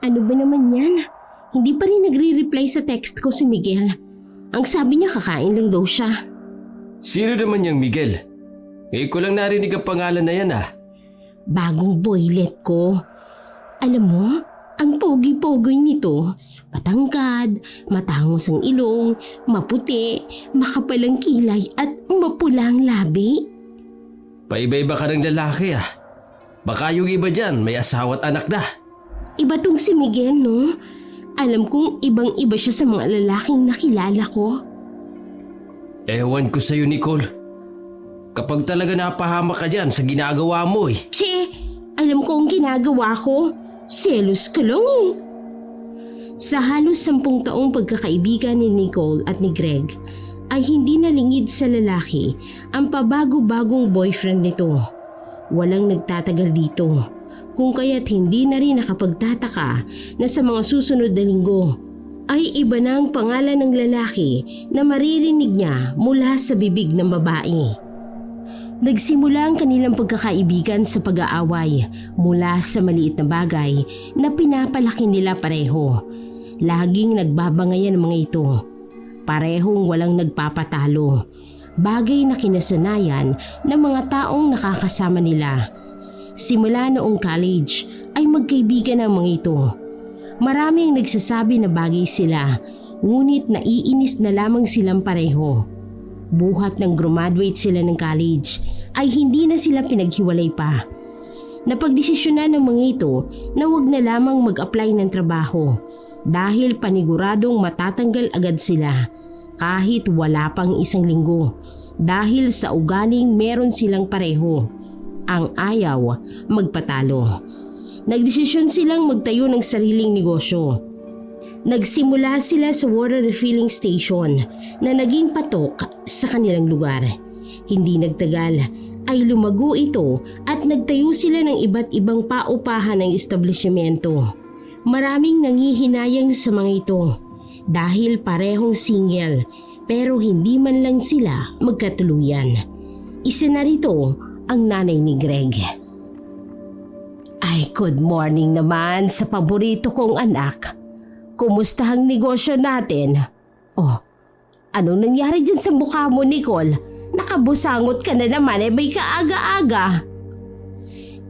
Ano ba naman yan? Hindi pa rin nagre-reply sa text ko si Miguel. Ang sabi niya kakain lang daw siya. Sino naman yung Miguel? Ngayon ko lang narinig ang pangalan na yan ah. Bagong boylet ko. Alam mo, ang pogi-pogi nito. Matangkad, matangos ang ilong, maputi, makapalang kilay at mapulang labi. Paiba-iba ka ng lalaki ah. Baka yung iba dyan may asawa at anak na. Iba tong si Miguel, no? Alam kong ibang-iba siya sa mga lalaking nakilala ko. Ewan ko sa'yo, Nicole. Kapag talaga napahamak ka dyan sa ginagawa mo eh. Che, alam ko ang ginagawa ko. Selos ka lang eh. Sa halos 10 taong pagkakaibigan ni Nicole at ni Greg, ay hindi nalingid sa lalaki ang pabago-bagong boyfriend nito. Walang nagtatagal dito. Kung kaya't hindi na rin nakapagtataka na sa mga susunod na linggo ay iba na ang pangalan ng lalaki na maririnig niya mula sa bibig ng babae. Nagsimula ang kanilang pagkakaibigan sa pag-aaway mula sa maliit na bagay na pinapalaki nila pareho. Laging nagbabangayan ang mga ito. Parehong walang nagpapatalo. Bagay na kinasanayan ng mga taong nakakasama nila. Simula noong college ay magkaibigan ang mga ito. Marami ang nagsasabi na bagay sila, ngunit naiinis na lamang silang pareho. Buhat ng graduate sila ng college ay hindi na sila pinaghiwalay pa. Napagdesisyonan ng mga ito na wag na lamang mag-apply ng trabaho dahil paniguradong matatanggal agad sila kahit wala pang 1 linggo dahil sa ugaling meron silang pareho. Ang ayaw magpatalo. Nagdesisyon silang magtayo ng sariling negosyo. Nagsimula sila sa water refilling station na naging patok sa kanilang lugar. Hindi nagtagal ay lumago ito at nagtayo sila ng iba't ibang paupahan ng establishmento. Maraming nangihinayang sa mga ito dahil parehong single pero hindi man lang sila magkatuluyan. Isa na rito ang nanay ni Greg. Ay, good morning naman sa paborito kong anak. Kumusta ang negosyo natin? Oh, anong nangyari dyan sa mukha mo, Nicole? Nakabusangot ka na naman, may kaaga-aga.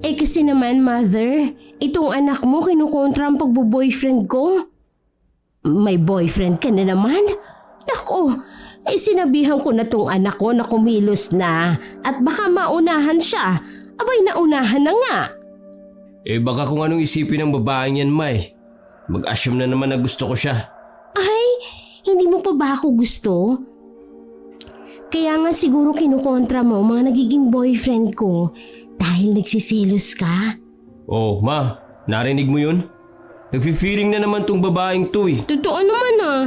Kasi naman, mother, itong anak mo kinukontra ang pagbo-boyfriend ko. May boyfriend ka na naman? Naku, sinabihan ko na tong anak ko na kumilos na at baka maunahan siya. Abay, naunahan na nga. Baka kung anong isipin ng babaeng yan, May. Mag-assume na naman na gusto ko siya. Ay, hindi mo pa ba ako gusto? Kaya nga siguro kinukontra mo mga nagiging boyfriend ko dahil nagsisilos ka. Oh, Ma, narinig mo yun? Nagfi-feeling na naman tong babaeng to eh. Totoo naman ah.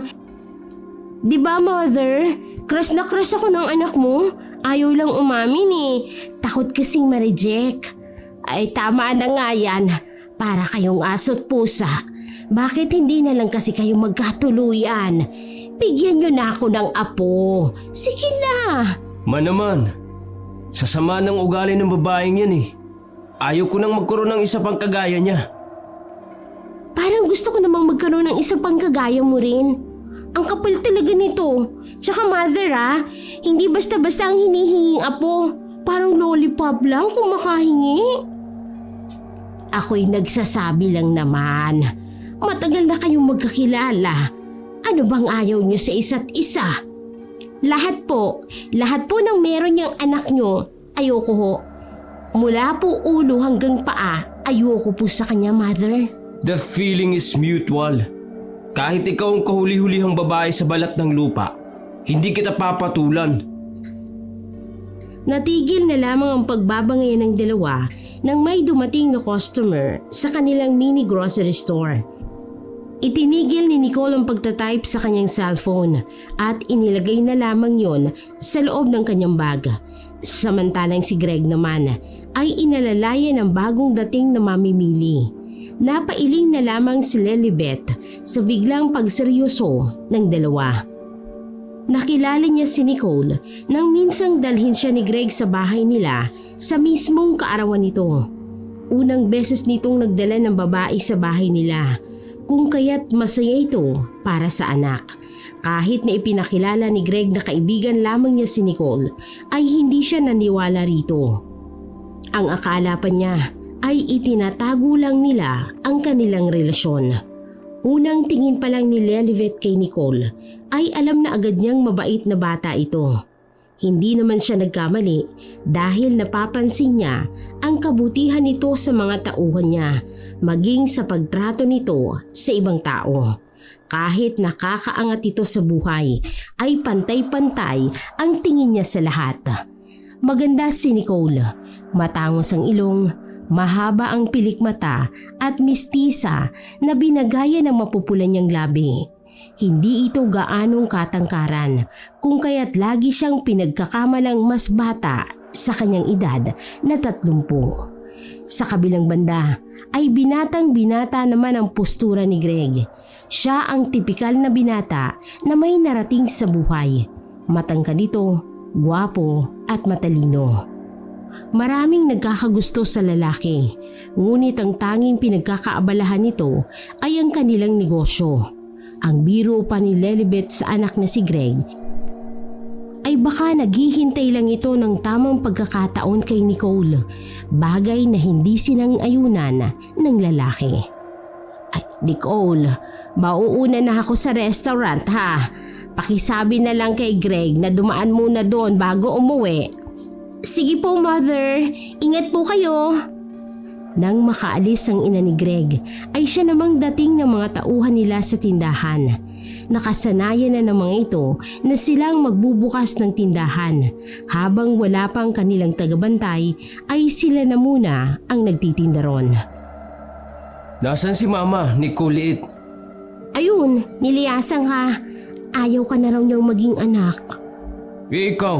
Di ba, mother? Crush na crush ako ng anak mo. Ayaw lang umamin eh. Takot kasing ma-reject. Ay, tama na nga yan. Para kayong aso't pusa. Bakit hindi na lang kasi kayo magkatuluyan? Bigyan nyo na ako ng apo. Sige na. Ma naman, sasama ng ugali ng babaeng yan eh. Ayaw ko nang magkaroon ng isa pang kagaya niya. Parang gusto ko namang magkaroon ng isa pang kagaya mo rin. Ang kapal talaga nito. Tsaka mother hindi basta-basta ang hinihinging apo. Parang lollipop lang kung makahingi. Ako'y nagsasabi lang naman. Matagal na kayong magkakilala. Ano bang ayaw niyo sa isa't isa? Lahat po ng meron niyang anak niyo, ayoko ho. Mula po ulo hanggang paa, ayoko po sa kanya, mother. The feeling is mutual. Kahit ikaw ang kahuli-hulihang babae sa balat ng lupa, hindi kita papatulan. Natigil na lamang ang pagbabangayan ng dalawa nang may dumating na customer sa kanilang mini grocery store. Itinigil ni Nicole ang pagtatype sa kanyang cellphone at inilagay na lamang yon sa loob ng kanyang bag. Samantalang si Greg naman ay inalalayan ng bagong dating na mamimili. Napailing na lamang si Lilibet sa biglang pagseryoso ng dalawa. Nakilala niya si Nicole nang minsang dalhin siya ni Greg sa bahay nila sa mismong kaarawan nito. unang beses nitong nagdala ng babae sa bahay nila, kung kaya't masaya ito para sa anak. Kahit na ipinakilala ni Greg na kaibigan lamang niya si Nicole, ay hindi siya naniwala rito. Ang akala pa niya ay itinatago lang nila ang kanilang relasyon. Unang tingin pa lang ni Lelivet kay Nicole ay alam na agad niyang mabait na bata ito. Hindi naman siya nagkamali dahil napapansin niya ang kabutihan nito sa mga tauhan niya, maging sa pagtrato nito sa ibang tao. Kahit nakakaangat ito sa buhay, ay pantay-pantay ang tingin niya sa lahat. Maganda si Nicole, matangos ang ilong, mahaba ang pilik mata at mistisa na binagaya ng mapupulan niyang labi. Hindi ito gaanong katangkaran, kung kaya't lagi siyang pinagkakamalang mas bata sa kanyang edad na 30. Sa kabilang banda ay binatang-binata naman ang postura ni Greg. Siya ang tipikal na binata na may narating sa buhay. Matangkad ito, gwapo at matalino. Maraming nagkakagusto sa lalaki, ngunit ang tanging pinagkakaabalahan nito ay ang kanilang negosyo. Ang biro pa ni Lelibet sa anak na si Greg ay baka naghihintay lang ito ng tamang pagkakataon kay Nicole, bagay na hindi sinang-ayunan ng lalaki. Ay, Nicole, mauuna na ako sa restaurant ha. Pakisabi na lang kay Greg na dumaan muna doon bago umuwi. Sige po, mother. Ingat po kayo. Nang makaalis ang ina ni Greg, ay siya namang dating ng mga tauhan nila sa tindahan. Nakasanayan na ng mga ito na silang magbubukas ng tindahan. Habang wala pang kanilang tagabantay, ay sila na muna ang nagtitinda ron. Nasaan si Mama, Nicole liit? Ayun, niliyasan ka. Ayaw ka na raw niyang maging anak. Ikaw,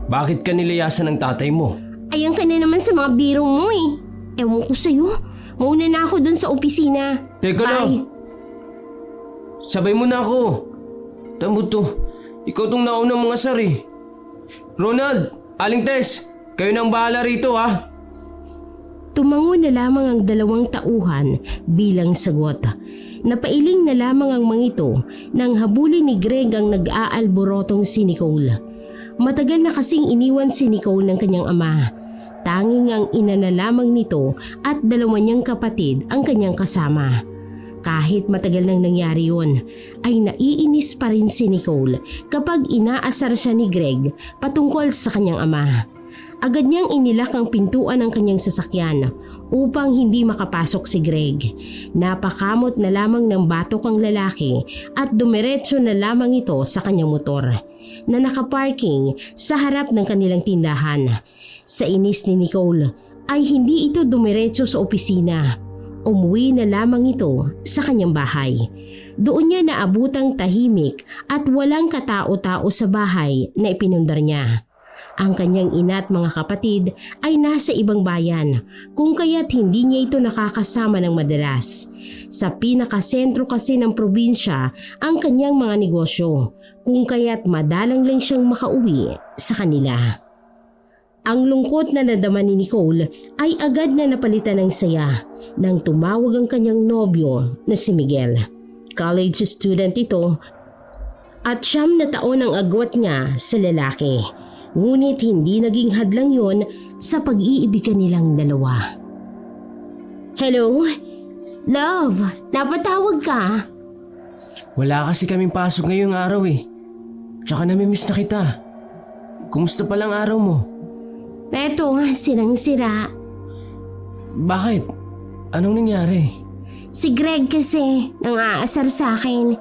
bakit ka nilayasan ng tatay mo? Ayan ka na naman sa mga biro mo eh. Ewan ko sa'yo. Mauna na ako dun sa opisina. Teka lang. Sabay mo na ako. Tamo to. Ikaw tong naunang mga sari. Ronald, Aling Tess, kayo nang bahala rito ha. Tumango na lamang ang dalawang tauhan bilang sagot. Napailing na lamang ang mga ito nang habulin ni Greg ang nag-aalborotong si Nicole. Matagal na kasing iniwan si Nicole ng kanyang ama. Tanging ang ina na lamang nito at dalawa niyang kapatid ang kanyang kasama. Kahit matagal nang nangyari yun, ay naiinis pa rin si Nicole kapag inaasar siya ni Greg patungkol sa kanyang ama. Agad niyang inilak ang pintuan ng kanyang sasakyan upang hindi makapasok si Greg. Napakamot na lamang ng batok ang lalaki at dumiretso na lamang ito sa kanyang motor na nakaparking sa harap ng kanilang tindahan. Sa inis ni Nicole ay hindi ito dumiretso sa opisina. Umuwi na lamang ito sa kanyang bahay. Doon niya naabutang tahimik at walang katao-tao sa bahay na ipinundar niya. Ang kanyang ina at mga kapatid ay nasa ibang bayan, kung kaya't hindi niya ito nakakasama ng madalas. Sa pinakasentro kasi ng probinsya ang kanyang mga negosyo, kung kaya't madalang lang siyang makauwi sa kanila. Ang lungkot na nadama ni Nicole ay agad na napalitan ng saya nang tumawag ang kanyang nobyo na si Miguel. College student ito at 9 na taon ang agwat niya sa lalaki. Ngunit hindi naging hadlang yon sa pag-iibigan nilang dalawa. Hello? Love, napatawag ka? Wala kasi kaming pasok ngayong araw eh. Tsaka namimiss na kita. Kumusta palang araw mo? Eto, sirang-sira. Bakit? Anong nangyari? Si Greg kasi nang aasar sa akin.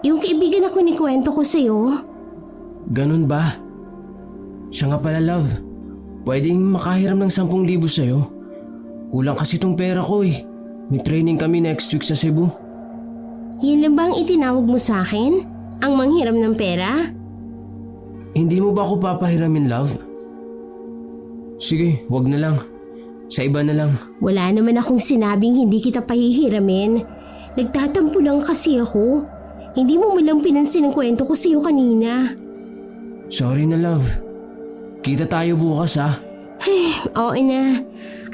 Yung kaibigan ako ni kwento ko sa'yo. Ganun ba? Siya nga pala, love. Pwedeng makahiram ng 10,000 sa'yo. Kulang kasi tong pera ko eh. May training kami next week sa Cebu. Yan lang bang itinawag mo sa akin? Ang manghiram ng pera? Hindi mo ba ako papahiramin, love? Sige, wag na lang. Sa iba na lang. Wala naman akong sinabing hindi kita pahihiramin. Nagtatampo lang kasi ako. Hindi mo malang pinansin ang kwento ko sa'yo kanina. Sorry na, love. Kita tayo bukas ha. Oo na.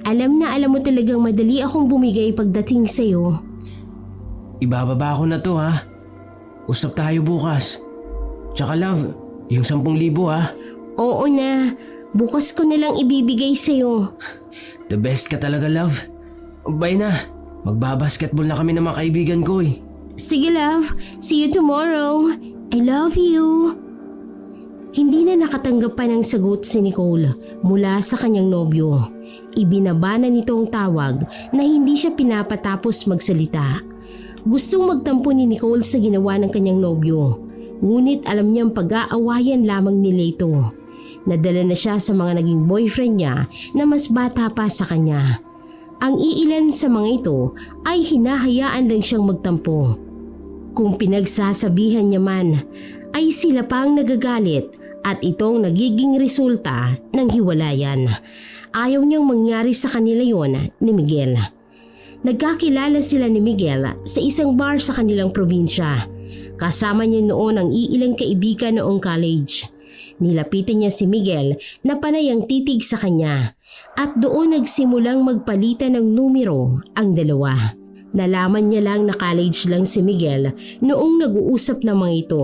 Alam mo talagang madali akong bumigay pagdating sa'yo. Ibababa ko na to ha. Usap tayo bukas. Tsaka love, yung 10,000 ha. Oo na, bukas ko na lang ibibigay sa'yo. The best ka talaga love. Bye na. Magbabasketball na kami ng mga kaibigan ko eh. Sige love, see you tomorrow. I love you. Hindi na nakatanggap pa ng sagot si Nicole mula sa kanyang nobyo. Ibinaba na nito ang tawag na hindi siya pinapatapos magsalita. Gustong magtampo ni Nicole sa ginawa ng kanyang nobyo. Ngunit alam niyang pag-aawayan lamang nila ito. Nadala na siya sa mga naging boyfriend niya na mas bata pa sa kanya. Ang iilan sa mga ito ay hinahayaan lang siyang magtampo. Kung pinagsasabihan niya man, ay sila pang nagagalit at itong nagiging resulta ng hiwalayan. Ayaw niyang mangyari sa kanila yon ni Miguel. Nagkakilala sila ni Miguel sa isang bar sa kanilang probinsya. Kasama niya noon ang iilang kaibigan noong college. Nilapitan niya si Miguel na panay ang titig sa kanya at doon nagsimulang magpalitan ng numero ang dalawa. Nalaman niya lang na college lang si Miguel noong nag-uusap ng mga ito.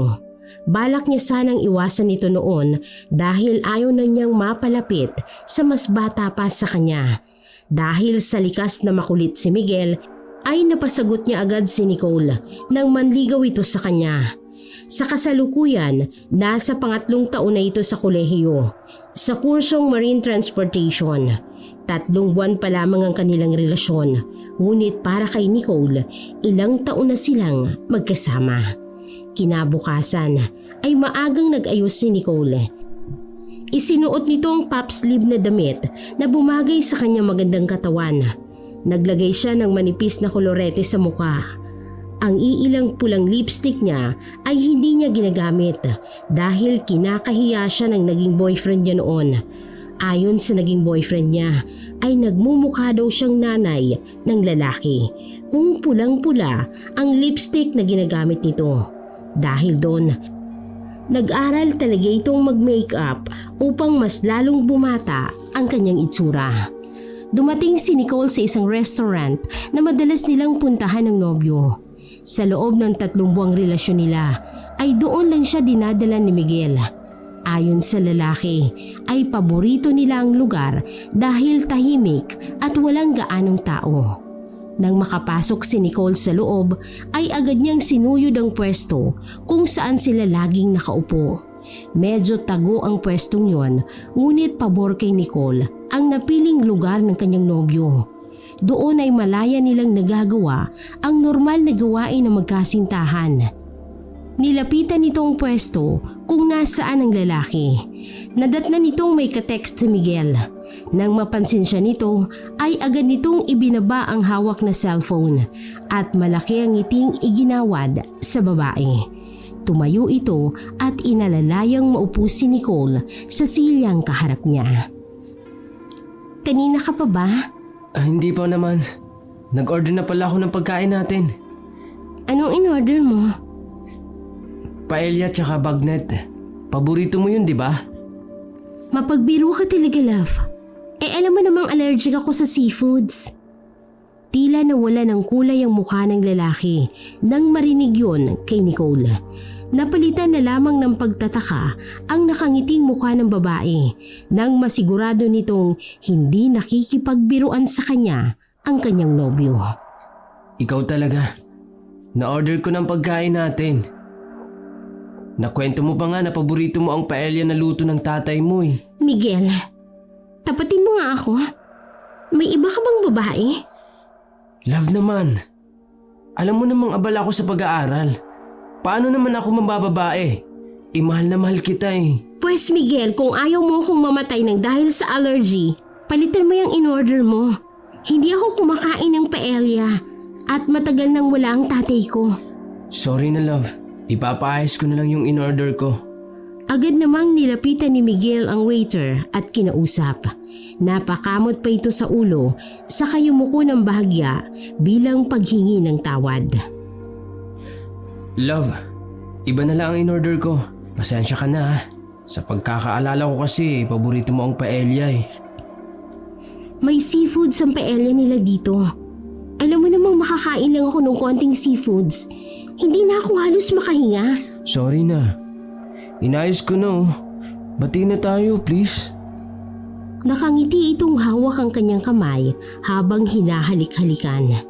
Balak niya sanang iwasan ito noon dahil ayaw na niyang mapalapit sa mas bata pa sa kanya. Dahil sa likas na makulit si Miguel ay napasagot niya agad si Nicole nang manligaw ito sa kanya. Sa kasalukuyan, nasa 3 taon na ito sa kolehiyo, sa kursong Marine Transportation. 3 buwan pa lamang ang kanilang relasyon, ngunit para kay Nicole, ilang taon na silang magkasama. Kinabukasan ay maagang nag-ayos si Nicole. Isinuot nito ang puff sleeve na damit na bumagay sa kanyang magandang katawan. Naglagay siya ng manipis na kolorete sa muka. Ang iilang pulang lipstick niya ay hindi niya ginagamit dahil kinakahiya siya ng naging boyfriend niya noon. Ayon sa naging boyfriend niya ay nagmumukha daw siyang nanay ng lalaki kung pulang-pula ang lipstick na ginagamit nito. Dahil doon, nag-aral talaga itong mag-makeup upang mas lalong bumata ang kanyang itsura. Dumating si Nicole sa isang restaurant na madalas nilang puntahan ng nobyo. Sa loob ng 3 buwang relasyon nila ay doon lang siya dinadala ni Miguel. Ayon sa lalaki ay paborito nila ang lugar dahil tahimik at walang gaanong tao. Nang makapasok si Nicole sa loob ay agad niyang sinuyod ang pwesto kung saan sila laging nakaupo. Medyo tago ang pwestong yon, ngunit pabor kay Nicole ang napiling lugar ng kanyang nobyo. Doon ay malaya nilang nagagawa ang normal na gawain ng magkasintahan. Nilapitan nito ang pwesto kung nasaan ang lalaki. Nadatnan nitong may katext si Miguel. Nang mapansin siya nito ay agad nitong ibinaba ang hawak na cellphone at malaki ang ngiting iginawad sa babae. Tumayo ito at inalalayang maupo si Nicole sa silyang kaharap niya. Kanina ka pa ba? Hindi pa naman. Nag-order na pala ako ng pagkain natin. Anong in-order mo? Paella tsaka bagnet. Paborito mo yun, di ba? Mapagbiro ka talaga, love. Alam mo namang allergic ako sa seafoods. Tila nawala ng kulay ang mukha ng lalaki nang marinig yun kay Nicole. Napalitan na lamang ng pagtataka ang nakangiting mukha ng babae nang masigurado nitong hindi nakikipagbiruan sa kanya ang kanyang nobyo. Ikaw talaga. Na-order ko ng pagkain natin. Nakwento mo pa nga na paborito mo ang paella na luto ng tatay mo eh. Miguel, tapatin mo nga ako. May iba ka bang babae? Love naman. Alam mo namang abala ako sa pag-aaral. Paano naman ako mabababae? Mahal na mahal kita eh. Pues Miguel, kung ayaw mo akong mamatay ng dahil sa allergy, palitan mo yung in-order mo. Hindi ako kumakain ng paella at matagal nang wala ang tatay ko. Sorry na love. Ipapaayos ko na lang yung in-order ko. Agad namang nilapitan ni Miguel ang waiter at kinausap. Napakamot pa ito sa ulo, saka yumuko ng bahagya bilang paghingi ng tawad. Love, iba na lang ang in-order ko. Pasensya ka na ha. Sa pagkakaalala ko kasi, paborito mo ang paella eh. May seafoods ang paella nila dito. Alam mo namang makakain lang ako ng konting seafoods. Hindi na ako halos makahinga. Sorry na. Inayos ko na oh. Bati na tayo, please. Nakangiti itong hawak ang kanyang kamay habang hinahalik-halikan.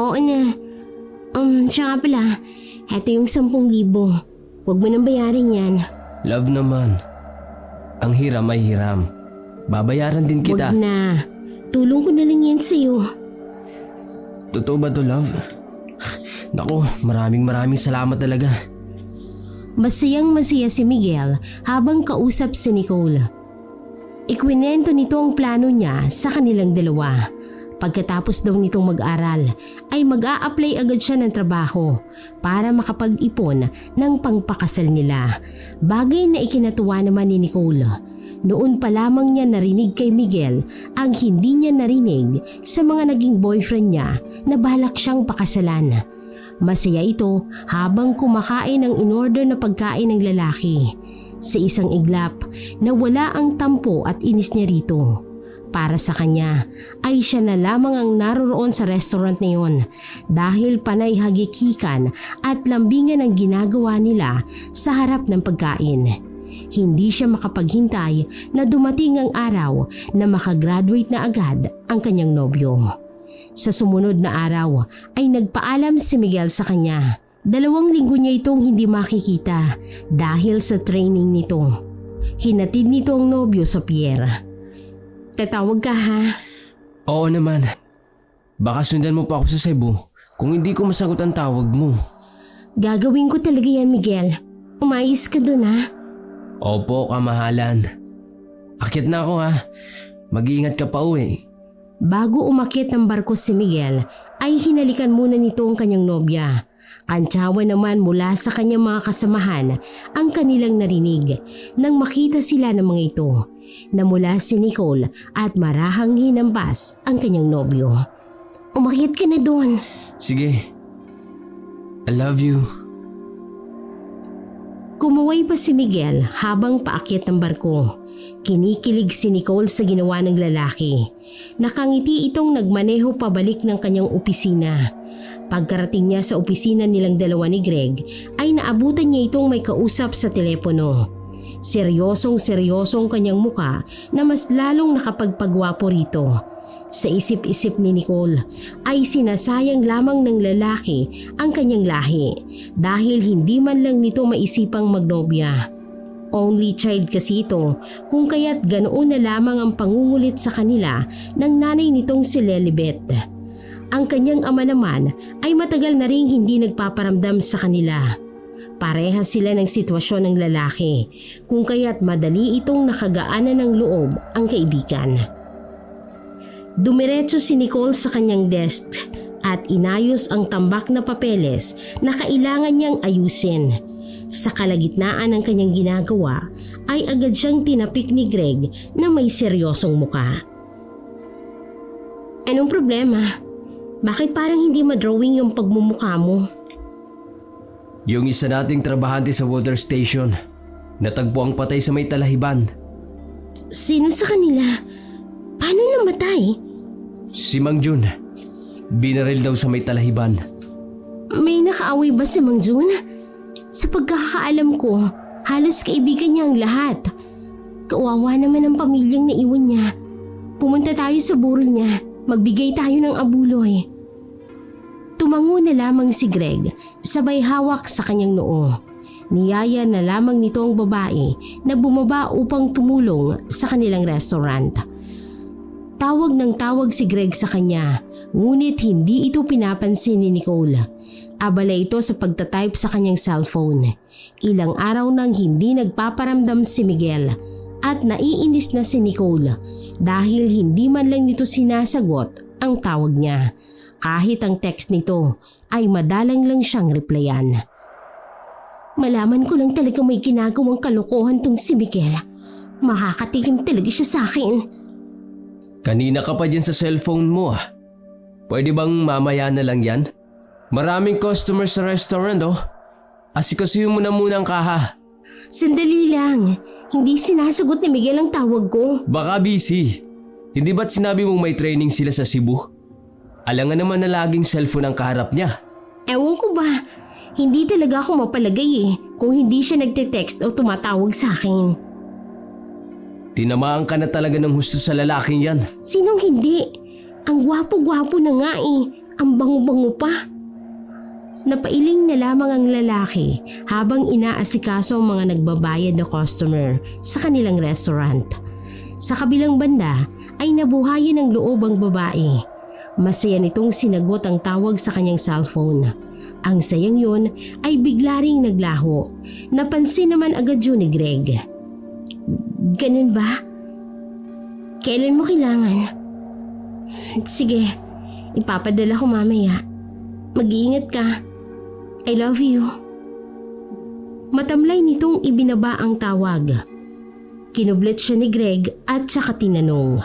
Oo na. Siya nga pala, eto yung 10,000. Huwag mo nang bayarin yan. Love naman. Ang hiram ay hiram. Babayaran din kita. Huwag na. Tulong ko na lang yan sa'yo. Totoo ba to, love? Naku, maraming salamat talaga. Masayang-masaya si Miguel habang kausap si Nicole. Ikwinento nito ang plano niya sa kanilang dalawa. Pagkatapos daw nitong mag-aral, ay mag-a-apply agad siya ng trabaho para makapag-ipon ng pangpakasal nila. Bagay na ikinatuwa naman ni Nicole. Noon pa lamang niya narinig kay Miguel ang hindi niya narinig sa mga naging boyfriend niya na balak siyang pakasalan. Masaya ito habang kumakain ng in-order na pagkain ng lalaki. Sa isang iglap, nawala ang tampo at inis niya rito. Para sa kanya ay siya na lamang ang naroroon sa restaurant na yun dahil panay hagikikan at lambingan ang ginagawa nila sa harap ng pagkain. Hindi siya makapaghintay na dumating ang araw na makagraduate na agad ang kanyang nobyo. Sa sumunod na araw ay nagpaalam si Miguel sa kanya. 2 linggo niya itong hindi makikita dahil sa training nito. Hinatid nito ang nobyo sa pier. Tatawag ka ha? Oo naman. Baka sundan mo pa ako sa Cebu kung hindi ko masagot ang tawag mo. Gagawin ko talaga yan, Miguel. Umayos ka dun ha? Opo, kamahalan. Akyat na ako ha. Mag-iingat ka pa uwi. Bago umakyat ng barko si Miguel, ay hinalikan muna nito ang kanyang nobya. Kantsawan naman mula sa kanyang mga kasamahan ang kanilang narinig nang makita sila ng mga ito na mula si Nicole at marahang hinampas ang kanyang nobyo. Umakyat ka na doon. Sige. I love you. Kumuway pa si Miguel habang paakyat ng barko. Kinikilig si Nicole sa ginawa ng lalaki. Nakangiti itong nagmaneho pabalik ng kanyang opisina. Pagkarating niya sa opisina nilang dalawa ni Greg ay naabutan niya itong may kausap sa telepono. Seryosong kanyang muka na mas lalong nakapagpagwapo rito. Sa isip-isip ni Nicole ay sinasayang lamang ng lalaki ang kanyang lahi dahil hindi man lang nito maisipang magnobya. Only child kasi ito kung kaya't ganoon na lamang ang pangungulit sa kanila ng nanay nitong si Lilibet. Ang kanyang ama naman ay matagal na ring hindi nagpaparamdam sa kanila. Pareha sila ng sitwasyon ng lalaki, kung kaya't madali itong nakagaanan ng loob ang kaibigan. Dumiretso si Nicole sa kanyang desk at inayos ang tambak na papeles na kailangan niyang ayusin. Sa kalagitnaan ng kanyang ginagawa ay agad siyang tinapik ni Greg na may seryosong muka. Anong problema? Bakit parang hindi madrawing yung pagmumukha mo? Yung isa nating trabahante sa water station, natagpo ang patay sa may talahiban. Sino sa kanila? Paano namatay? Si Mang Jun. Binaril daw sa may talahiban. May nakaaway ba si Mang Jun? Sa pagkakaalam ko, halos kaibigan niya ang lahat. Kawawa naman ang pamilyang naiwan niya. Pumunta tayo sa burol niya. Magbigay tayo ng abuloy. Tumango na lamang si Greg, sabay hawak sa kanyang noo. Niyaya na lamang nito ang babae na bumaba upang tumulong sa kanilang restaurant. Tawag ng tawag si Greg sa kanya, ngunit hindi ito pinapansin ni Nicole. Abala ito sa pagtatype sa kanyang cellphone. Ilang araw nang hindi nagpaparamdam si Miguel at naiinis na si Nicole dahil hindi man lang nito sinasagot ang tawag niya. Kahit ang text nito ay madalang lang siyang replyan. Malaman ko lang talaga may ginagawang kalokohan tong si Miguel. Makakatikim talaga siya sa akin. Kanina ka pa dyan sa cellphone mo ah. Pwede bang mamaya na lang yan? Maraming customers sa restaurant oh. Asikasuhin mo na muna ang kaha. Sandali lang. Hindi sinasagot ni Miguel ang tawag ko. Baka busy. Hindi ba't sinabi mong may training sila sa Cebu? Alangan naman na laging cellphone ang kaharap niya. Ewan ko ba, hindi talaga ako mapalagay kung hindi siya nagte-text o tumatawag sa akin. Tinamaan ka na talaga ng husto sa lalaking yan. Sinong hindi? Ang gwapo-gwapo na nga ang bango-bango pa. Napailing na lamang ang lalaki habang inaasikaso ang mga nagbabayad na customer sa kanilang restaurant. Sa kabilang banda ay nabuhayan ng loob ang babae. Masaya nitong sinagot ang tawag sa kanyang cellphone. Ang sayang yun ay bigla ring naglaho. Napansin naman agad yun ni Greg. Ganun ba? Kailan mo kailangan? Sige, ipapadala ko mamaya. Mag-iingat ka. I love you. Matamlay nitong ibinaba ang tawag. Kinublit siya ni Greg at saka tinanong.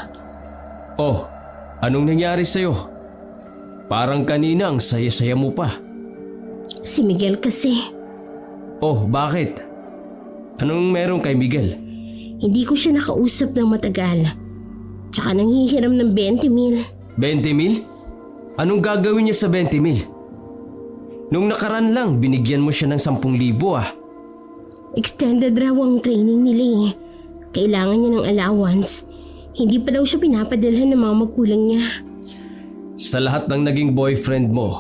Oh, anong nangyari sa'yo? Parang kanina ang saya-saya mo pa. Si Miguel kasi. Oh, bakit? Anong meron kay Miguel? Hindi ko siya nakausap ng matagal. Tsaka nanghihiram ng 20,000. 20,000? Anong gagawin niya sa 20,000? Nung nakaraan lang, binigyan mo siya ng 10,000 ah. Extended raw ang training nila. Kailangan niya ng allowance. Hindi pa daw siya pinapadalhan ng mga magulang niya. Sa lahat ng naging boyfriend mo,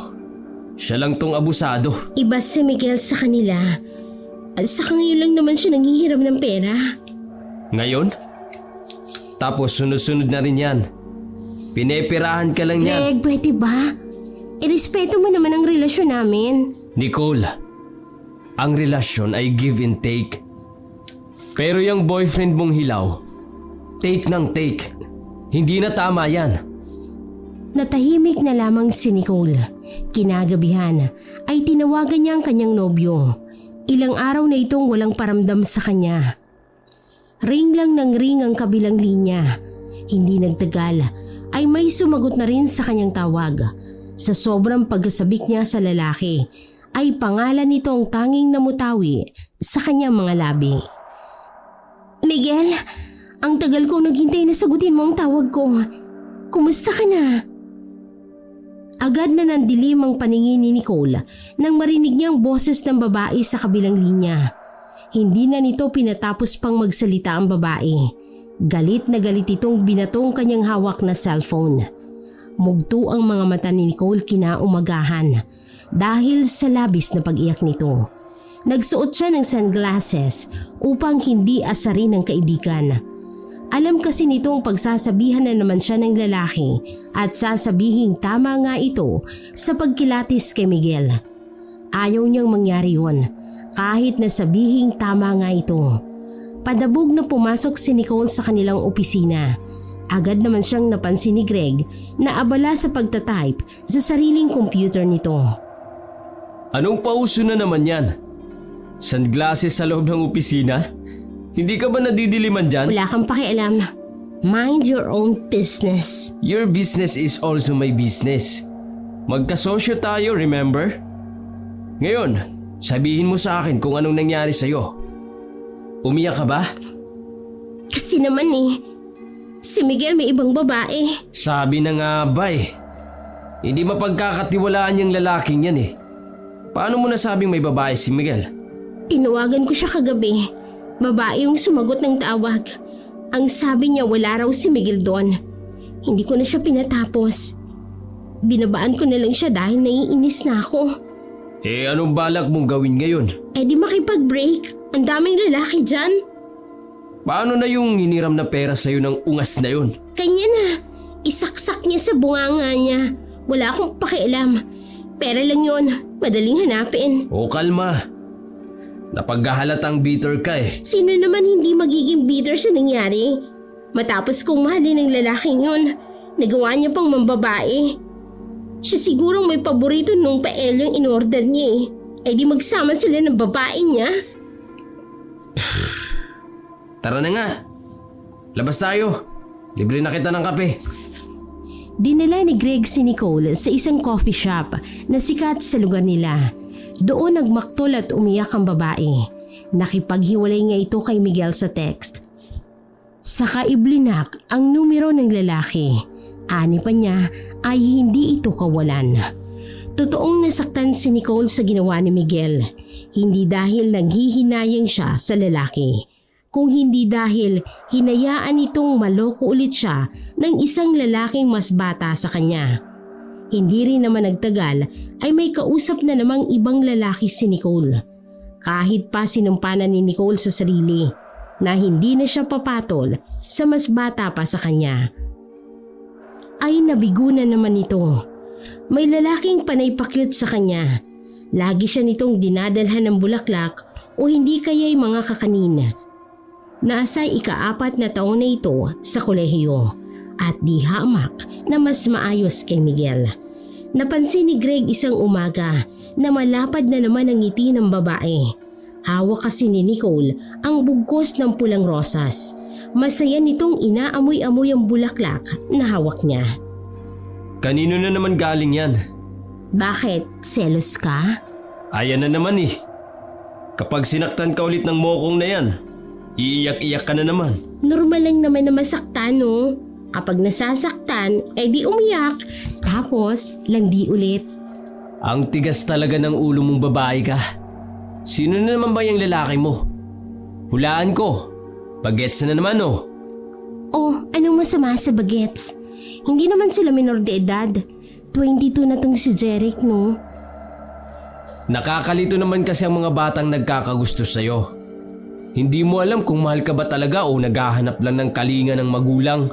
siya lang tong abusado. Iba si Miguel sa kanila. At saka ngayon lang naman siya nanghihiram ng pera. Ngayon? Tapos sunod-sunod na rin yan. Pinepirahan ka lang niya. Greg, pwede ba? Irespeto mo naman ang relasyon namin. Nicole, ang relasyon ay give and take. Pero yung boyfriend mong hilaw, take ng take. Hindi na tama yan. Natahimik na lamang si Nicole. Kinagabihan ay tinawagan niya ang kanyang nobyo. Ilang araw na itong walang paramdam sa kanya. Ring lang ng ring ang kabilang linya. Hindi nagtagal ay may sumagot na rin sa kanyang tawag. Sa sobrang pagkasabik niya sa lalaki ay pangalan nito ang tanging namutawi sa kanyang mga labi. Miguel, ang tagal kong naghintay na sagutin mo ang tawag ko. Kumusta ka na? Agad na nandilim ang paningin ni Nicole nang marinig niya ang boses ng babae sa kabilang linya. Hindi na nito pinatapos pang magsalita ang babae. Galit na galit itong binatong kanyang hawak na cellphone. Mugto ang mga mata ni Nicole kinaumagahan dahil sa labis na pag-iyak nito. Nagsuot siya ng sunglasses upang hindi asarin ng kaibigan. Alam kasi nitong pagsasabihan na naman siya ng lalaki at sasabihing tama nga ito sa pagkilatis kay Miguel. Ayaw niyang mangyari yun kahit na sabihing tama nga ito. Padabog na pumasok si Nicole sa kanilang opisina. Agad naman siyang napansin ni Greg na abala sa pagtatype sa sariling computer nito. Anong pauso na naman yan? Sunglasses sa loob ng opisina? Hindi ka ba nadidiliman dyan? Wala kang pakialam. Mind your own business. Your business is also my business. Magkasosyo tayo, remember? Ngayon, sabihin mo sa akin kung anong nangyari sa'yo. Umiyak ka ba? Kasi naman si Miguel may ibang babae. Sabi na nga ba Hindi mapagkakatiwalaan yung lalaking yan Paano mo nasabing may babae si Miguel? Tinawagan ko siya kagabi. Babae yung sumagot ng tawag. Ang sabi niya wala raw si Miguel doon. Hindi ko na siya pinatapos. Binabaan ko na lang siya dahil naiinis na ako. Anong balak mong gawin ngayon? Di makipag-break. Ang daming lalaki dyan. Paano na yung hiniram na pera sa'yo ng ungas na yun? Kanya na. Isaksak niya sa bunganga niya. Wala akong pakialam. Pera lang yun. Madaling hanapin. O kalma. Napaghahalatang bitter ka Sino naman hindi magiging bitter sa nangyari? Matapos kong mahalin ng lalaking yun, nagawa niya pang mambabae. Siya sigurong may paborito nung paelyong in-order niya di magsama sila ng babae niya. Tara na nga. Labas tayo. Libre na kita ng kape. Dinala ni Greg si Nicole sa isang coffee shop na sikat sa lugar nila. Doon nagmaktol at umiyak ang babae. Nakipaghiwalay nga ito kay Miguel sa text. Saka iblinak ang numero ng lalaki. Ani pa niya ay hindi ito kawalan. Totoong nasaktan si Nicole sa ginawa ni Miguel. Hindi dahil nanghihinayang siya sa lalaki, kung hindi dahil hinayaan itong maloko ulit siya ng isang lalaking mas bata sa kanya. Hindi rin naman nagtagal ay may kausap na namang ibang lalaki si Nicole. Kahit pa sinumpanan ni Nicole sa sarili na hindi na siya papatol sa mas bata pa sa kanya, ay nabigo na naman ito. May lalaking panay pakyut sa kanya. Lagi siya nitong dinadalhan ng bulaklak o hindi kaya'y mga kakanin. Naasay ika-4 na taon na ito sa kolehiyo at di hamak na mas maayos kay Miguel. Napansin ni Greg isang umaga na malapad na naman ang ngiti ng babae. Hawak kasi ni Nicole ang bugkos ng pulang rosas. Masaya nitong inaamoy-amoy ang bulaklak na hawak niya. Kanino na naman galing yan? Bakit? Selos ka? Ayan na naman eh. Kapag sinaktan ka ulit ng mokong na yan, iiyak-iyak ka na naman. Normal lang naman na masaktan, no? Kapag nasasaktan, di umiyak. Tapos, landi ulit. Ang tigas talaga ng ulo mong babae ka. Sino na naman ba yung lalaki mo? Hulaan ko. Bagets na naman oh. Oh, anong masama sa bagets? Hindi naman sila minor de edad. 22 na tong si Jeric, no? Nakakalito naman kasi ang mga batang nagkakagusto sa'yo. Hindi mo alam kung mahal ka ba talaga o naghahanap lang ng kalinga ng magulang.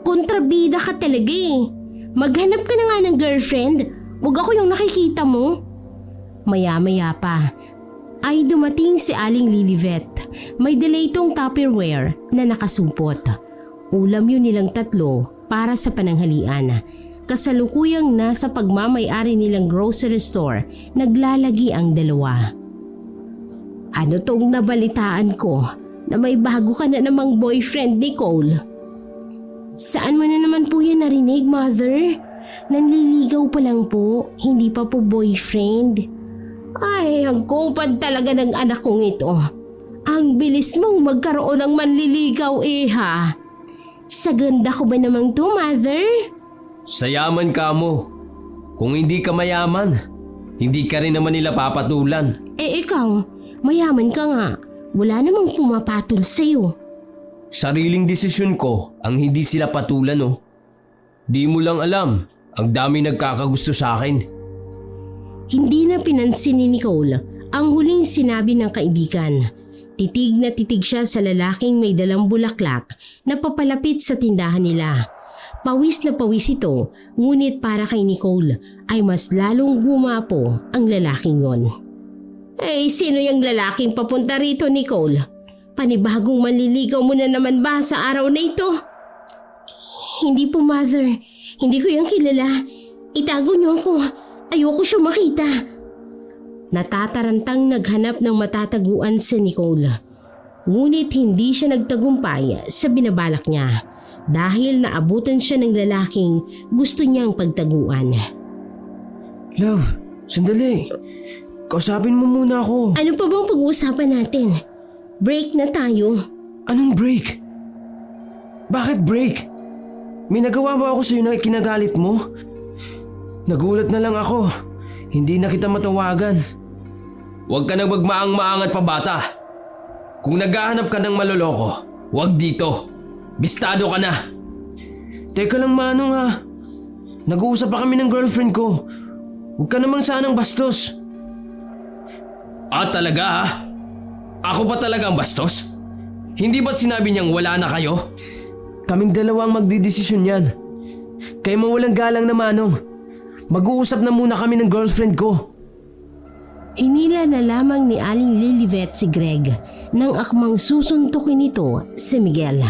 Kontrabida ka talaga eh. Maghanap ka na nga ng girlfriend. Huwag ako yung nakikita mo. Maya-maya pa ay dumating si Aling Lilivet. May dala itong Tupperware na nakasupot. Ulam yun nilang tatlo para sa pananghalian. Kasalukuyang nasa pagmamay-ari nilang grocery store, naglalagi ang dalawa. Ano tong nabalitaan ko na may bago ka na namang boyfriend, Nicole? Saan mo na naman po yan narinig, Mother? Nanliligaw pa lang po, hindi pa po boyfriend. Ay, ang kupad talaga ng anak kong ito. Ang bilis mong magkaroon ng manliligaw ha. Sa ganda ko ba namang to, Mother? Sa yaman ka mo. Kung hindi ka mayaman, hindi ka rin naman nila papatulan. Ikaw, mayaman ka nga. Wala namang pumapatol sa'yo. Sariling desisyon ko ang hindi sila patulan oh. Di mo lang alam, ang dami nagkakagusto sa akin. Hindi na pinansin ni Nicole ang huling sinabi ng kaibigan. Titig na titig siya sa lalaking may dalang bulaklak na papalapit sa tindahan nila. Pawis na pawis ito, ngunit para kay Nicole ay mas lalong gumapo ang lalaking yon. Sino yung lalaking papunta rito, Nicole? Panibagong manliligaw mo na naman ba sa araw na ito? Hindi po, Mother. Hindi ko yung kilala. Itago niyo ako. Ayoko siya makita. Natatarantang naghanap ng matataguan si Nicole. Ngunit hindi siya nagtagumpay sa binabalak niya dahil naabutan siya ng lalaking gusto niyang pagtaguan. Love, sandali. Kausapin mo muna ako. Ano pa bang pag-uusapan natin? Break na tayo. Anong break? Bakit break? May nagawa ba ako sa'yo na kinagalit mo? Nagulat na lang ako. Hindi na kita matawagan. Huwag ka nang magmaang-maangat pa, bata. Kung naghahanap ka ng maloloko, huwag dito. Bistado ka na. Teka lang, Manong ha. Nag-uusap pa kami ng girlfriend ko. Huwag ka namang sanang bastos. Talaga ha? Ako ba talaga ang bastos? Hindi ba't sinabi niyang wala na kayo? Kaming dalawa ang magdidesisyon yan. Kaya mawalang galang na, Manong. Mag-uusap na muna kami ng girlfriend ko. Hinila na lamang ni Aling Lilivet si Greg nang akmang susuntukin ito si Miguel.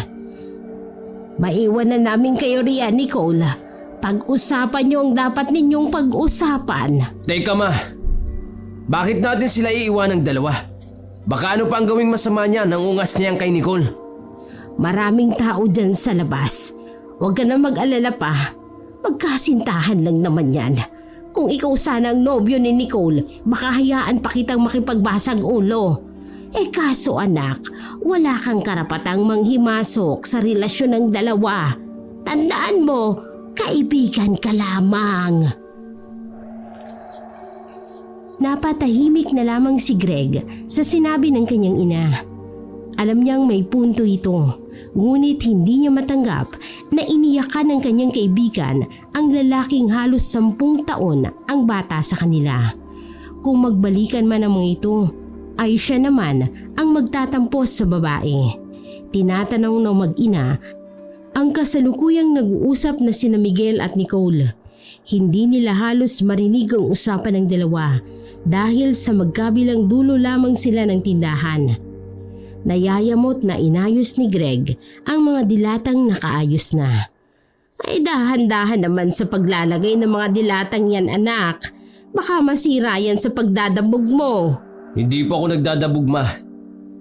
Maiwan na namin kayo riyan, Nicole. Pag-usapan niyo ang dapat ninyong pag-usapan. Teka ma, bakit natin sila iiwan ng dalawa? Baka ano pa ang gawing masama niya nang ungas niyang kay Nicole? Maraming tao dyan sa labas. Huwag ka na mag-alala pa. Magkasintahan lang naman yan. Kung ikaw sana ang nobyo ni Nicole, baka hayaan pa kitang makipagbasag ulo. Kaso anak, wala kang karapatang manghimasok sa relasyon ng dalawa. Tandaan mo, kaibigan ka lamang. Napatahimik na lamang si Greg sa sinabi ng kanyang ina. Alam niyang may punto ito, ngunit hindi niya matanggap na iniyakan ng kanyang kaibigan ang lalaking halos 10 taon ang bata sa kanila. Kung magbalikan man ang mga ito, ay siya naman ang magtatampo sa babae. Tinatanong ng mag-ina ang kasalukuyang nag-uusap na sina Miguel at Nicole. Hindi nila halos marinig ang usapan ng dalawa dahil sa magkabilang dulo lamang sila ng tindahan. Nayayamot na inayos ni Greg ang mga dilatang nakaayos na. Ay dahan-dahan naman sa paglalagay ng mga dilatang yan anak. Baka masira yan sa pagdadabog mo. Hindi po ako nagdadabog, ma.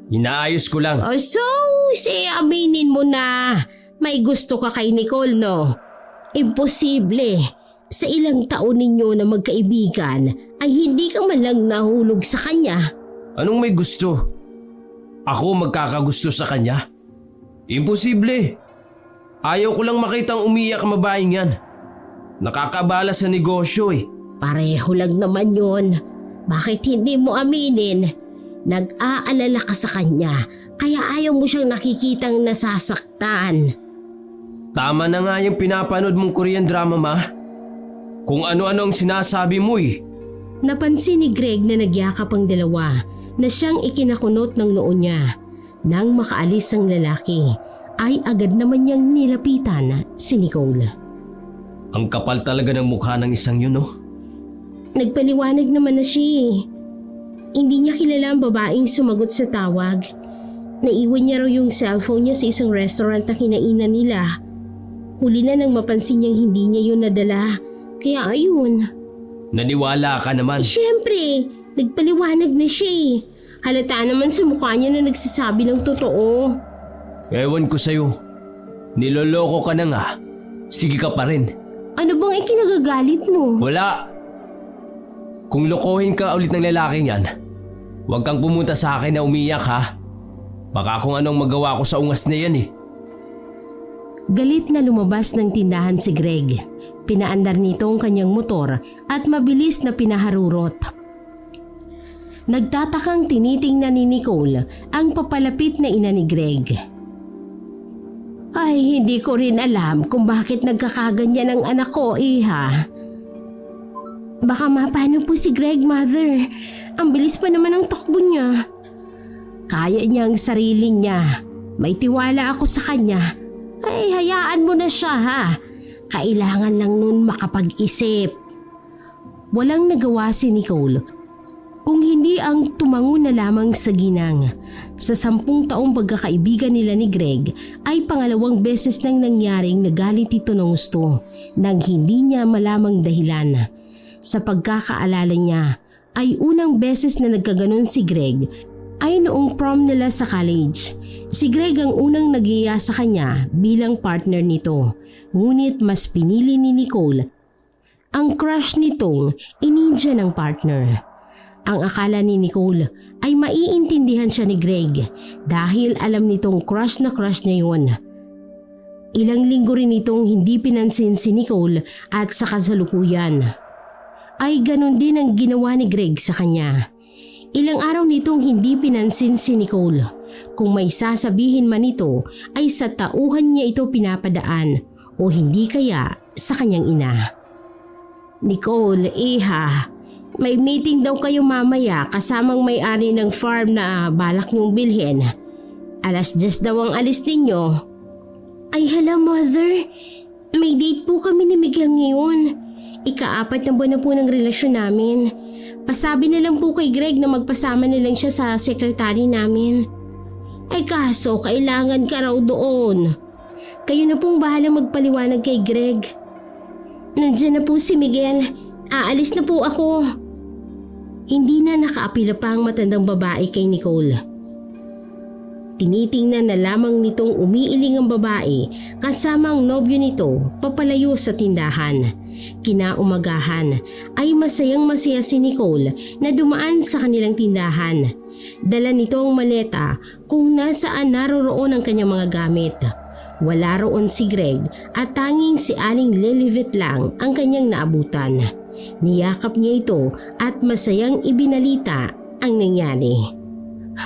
Inaayos ko lang. Oh, so, aminin mo na may gusto ka kay Nicole, no? Imposible. Sa ilang taon ninyo na magkaibigan ay hindi ka man lang nahulog sa kanya. Anong may gusto? Ako magkakagusto sa kanya? Imposible. Ayaw ko lang makitang umiyak ang babaeng yan. Nakakabala sa negosyo eh. Pareho lang naman yun. Bakit hindi mo aminin? Nag-aalala ka sa kanya, kaya ayaw mo siyang nakikitang nasasaktan. Tama na nga yung pinapanood mong Korean drama, ma. Kung ano-ano ang sinasabi mo eh. Napansin ni Greg na nagyakap ang dalawa na siyang ikinakunot ng noo niya. Nang makaalis ang lalaki, ay agad naman niyang nilapitan si Nicole. Ang kapal talaga ng mukha ng isang yun, no? Nagpaliwanag naman na siya. Hindi niya kilala ang babaeng sumagot sa tawag. Naiwan niya raw yung cellphone niya sa isang restaurant na kinainan nila. Huli na nang mapansin niyang hindi niya yun nadala. Kaya ayun. Naniwala ka naman. Siyempre, nagpaliwanag na siya. Halata naman sa mukha niya na nagsasabi ng totoo. Ewan ko sa'yo. Niloloko ka na nga. Sige ka pa rin. Ano bang ikinagagalit mo? Wala. Kung lokohin ka ulit ng lalaking yan, huwag kang pumunta sa akin na umiyak ha. Baka kung anong magawa ko sa ungas na yan eh. Galit na lumabas ng tindahan si Greg. Pinaandar nito ang kanyang motor at mabilis na pinaharurot. Nagtatakang tinitingnan ni Nicole ang papalapit na ina ni Greg. Ay, hindi ko rin alam kung bakit nagkakaganyan ang anak ko, iha. Baka mapano po si Greg, mother. Ang bilis pa naman ang takbo niya. Kaya niya ang sarili niya. May tiwala ako sa kanya. Ay, hayaan mo na siya ha. Kailangan lang nun makapag-isip. Walang nagawa si Nicole kung hindi ang tumango na lamang sa ginang. Sa 10 taong pagkakaibigan nila ni Greg ay pangalawang beses nang nangyaring nagalit ito ng gusto nang hindi niya malamang dahilan. Sa pagkakaalala niya ay unang beses na nagkaganon si Greg ay noong prom nila sa college. Si Greg ang unang nagiya sa kanya bilang partner nito, ngunit mas pinili ni Nicole ang crush nitong inindiya ng partner. Ang akala ni Nicole ay maiintindihan siya ni Greg dahil alam nitong crush na crush niya yun. Ilang linggo rin itong hindi pinansin si Nicole at sa kasalukuyan ay ganon din ang ginawa ni Greg sa kanya. Ilang araw nitong hindi pinansin si Nicole. Kung may sasabihin man ito ay sa tauhan niya ito pinapadaan o hindi kaya sa kanyang ina. Nicole, iha, may meeting daw kayo mamaya kasamang may-ari ng farm na balak niyong bilhin. 10:00 daw ang alis ninyo. Ay hala mother, may date po kami ni Miguel ngayon. Ika-4 na buwan na po ng relasyon namin. Pasabi na lang po kay Greg na magpasama na lang siya sa sekretary namin. Ay kaso kailangan ka raw doon. Kayo na pong bahala magpaliwanag kay Greg. Nandiyan na po si Miguel. Aalis na po ako. Hindi na nakaapila pa ang matandang babae kay Nicole. Tinitingnan na lamang nitong umiiling ang babae kasama ang nobyo nito papalayo sa tindahan. Kinaumagahan ay masayang-masaya si Nicole na dumaan sa kanilang tindahan. Dala nito ang maleta kung nasaan naroroon ang kanyang mga gamit. Wala roon si Greg at tanging si Aling Lilibet lang ang kanyang naabutan. Niyakap niya ito at masayang ibinalita ang nangyari.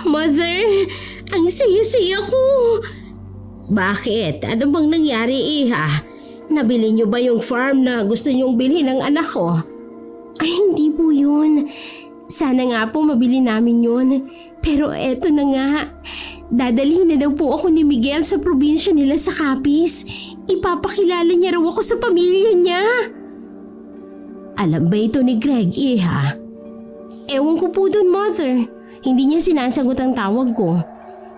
Mother, ang saya-saya ko! Bakit? Ano bang nangyari, Iha? Nabili niyo ba yung farm na gusto niyong bilhin ng anak ko? Ay, hindi po yun. Sana nga po mabili namin yun. Pero eto na nga. Dadalhin na daw po ako ni Miguel sa probinsya nila sa Capiz. Ipapakilala niya raw ako sa pamilya niya. Alam ba ito ni Greg, Iha? Ewan ko po dun, Mother. Hindi niya sinasagot ang tawag ko.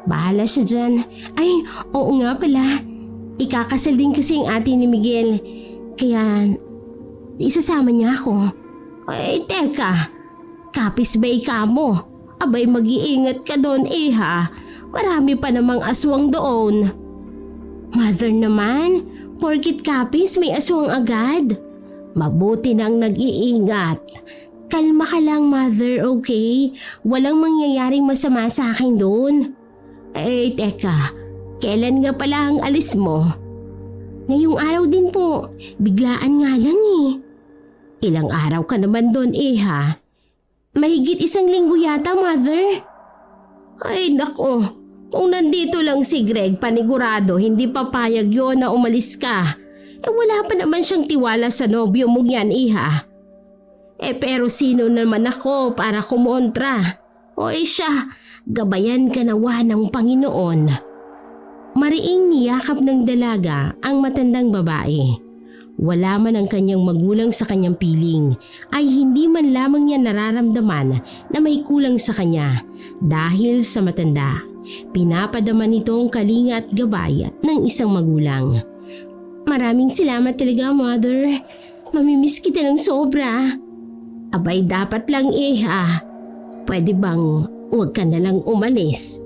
Bahala siya dyan. Ay, oo nga pala. Ikakasal din kasi ang ate ni Miguel. Kaya, isasama niya ako. Ay, teka. Kapis ba ika mo? Abay, mag-iingat ka doon, ha? Marami pa namang aswang doon. Mother naman, porkit kapis may aswang agad. Mabuti nang nag-iingat. Kalma ka lang, Mother, okay? Walang mangyayaring masama sa akin doon. Eh, teka, kailan nga pala ang alis mo? Ngayong araw din po, biglaan nga lang eh. Ilang araw ka naman doon ha? Mahigit 1 linggo yata, Mother. Ay nako, kung nandito lang si Greg, panigurado hindi papayag yon na umalis ka. Eh wala pa naman siyang tiwala sa nobyo mong yan, ha? Eh pero sino naman ako para kumontra? O siya, gabayan ka nawa ng Panginoon. Mariing niyakap ng dalaga ang matandang babae. Wala man ang kanyang magulang sa kanyang piling, ay hindi man lamang niya nararamdaman na may kulang sa kanya dahil sa matanda. Pinapadama nito ang kalinga at gabay ng isang magulang. Maraming salamat talaga, Mother. Mamimiss kita ng sobra. Abay dapat lang ha. Pwede bang huwag ka na lang umalis?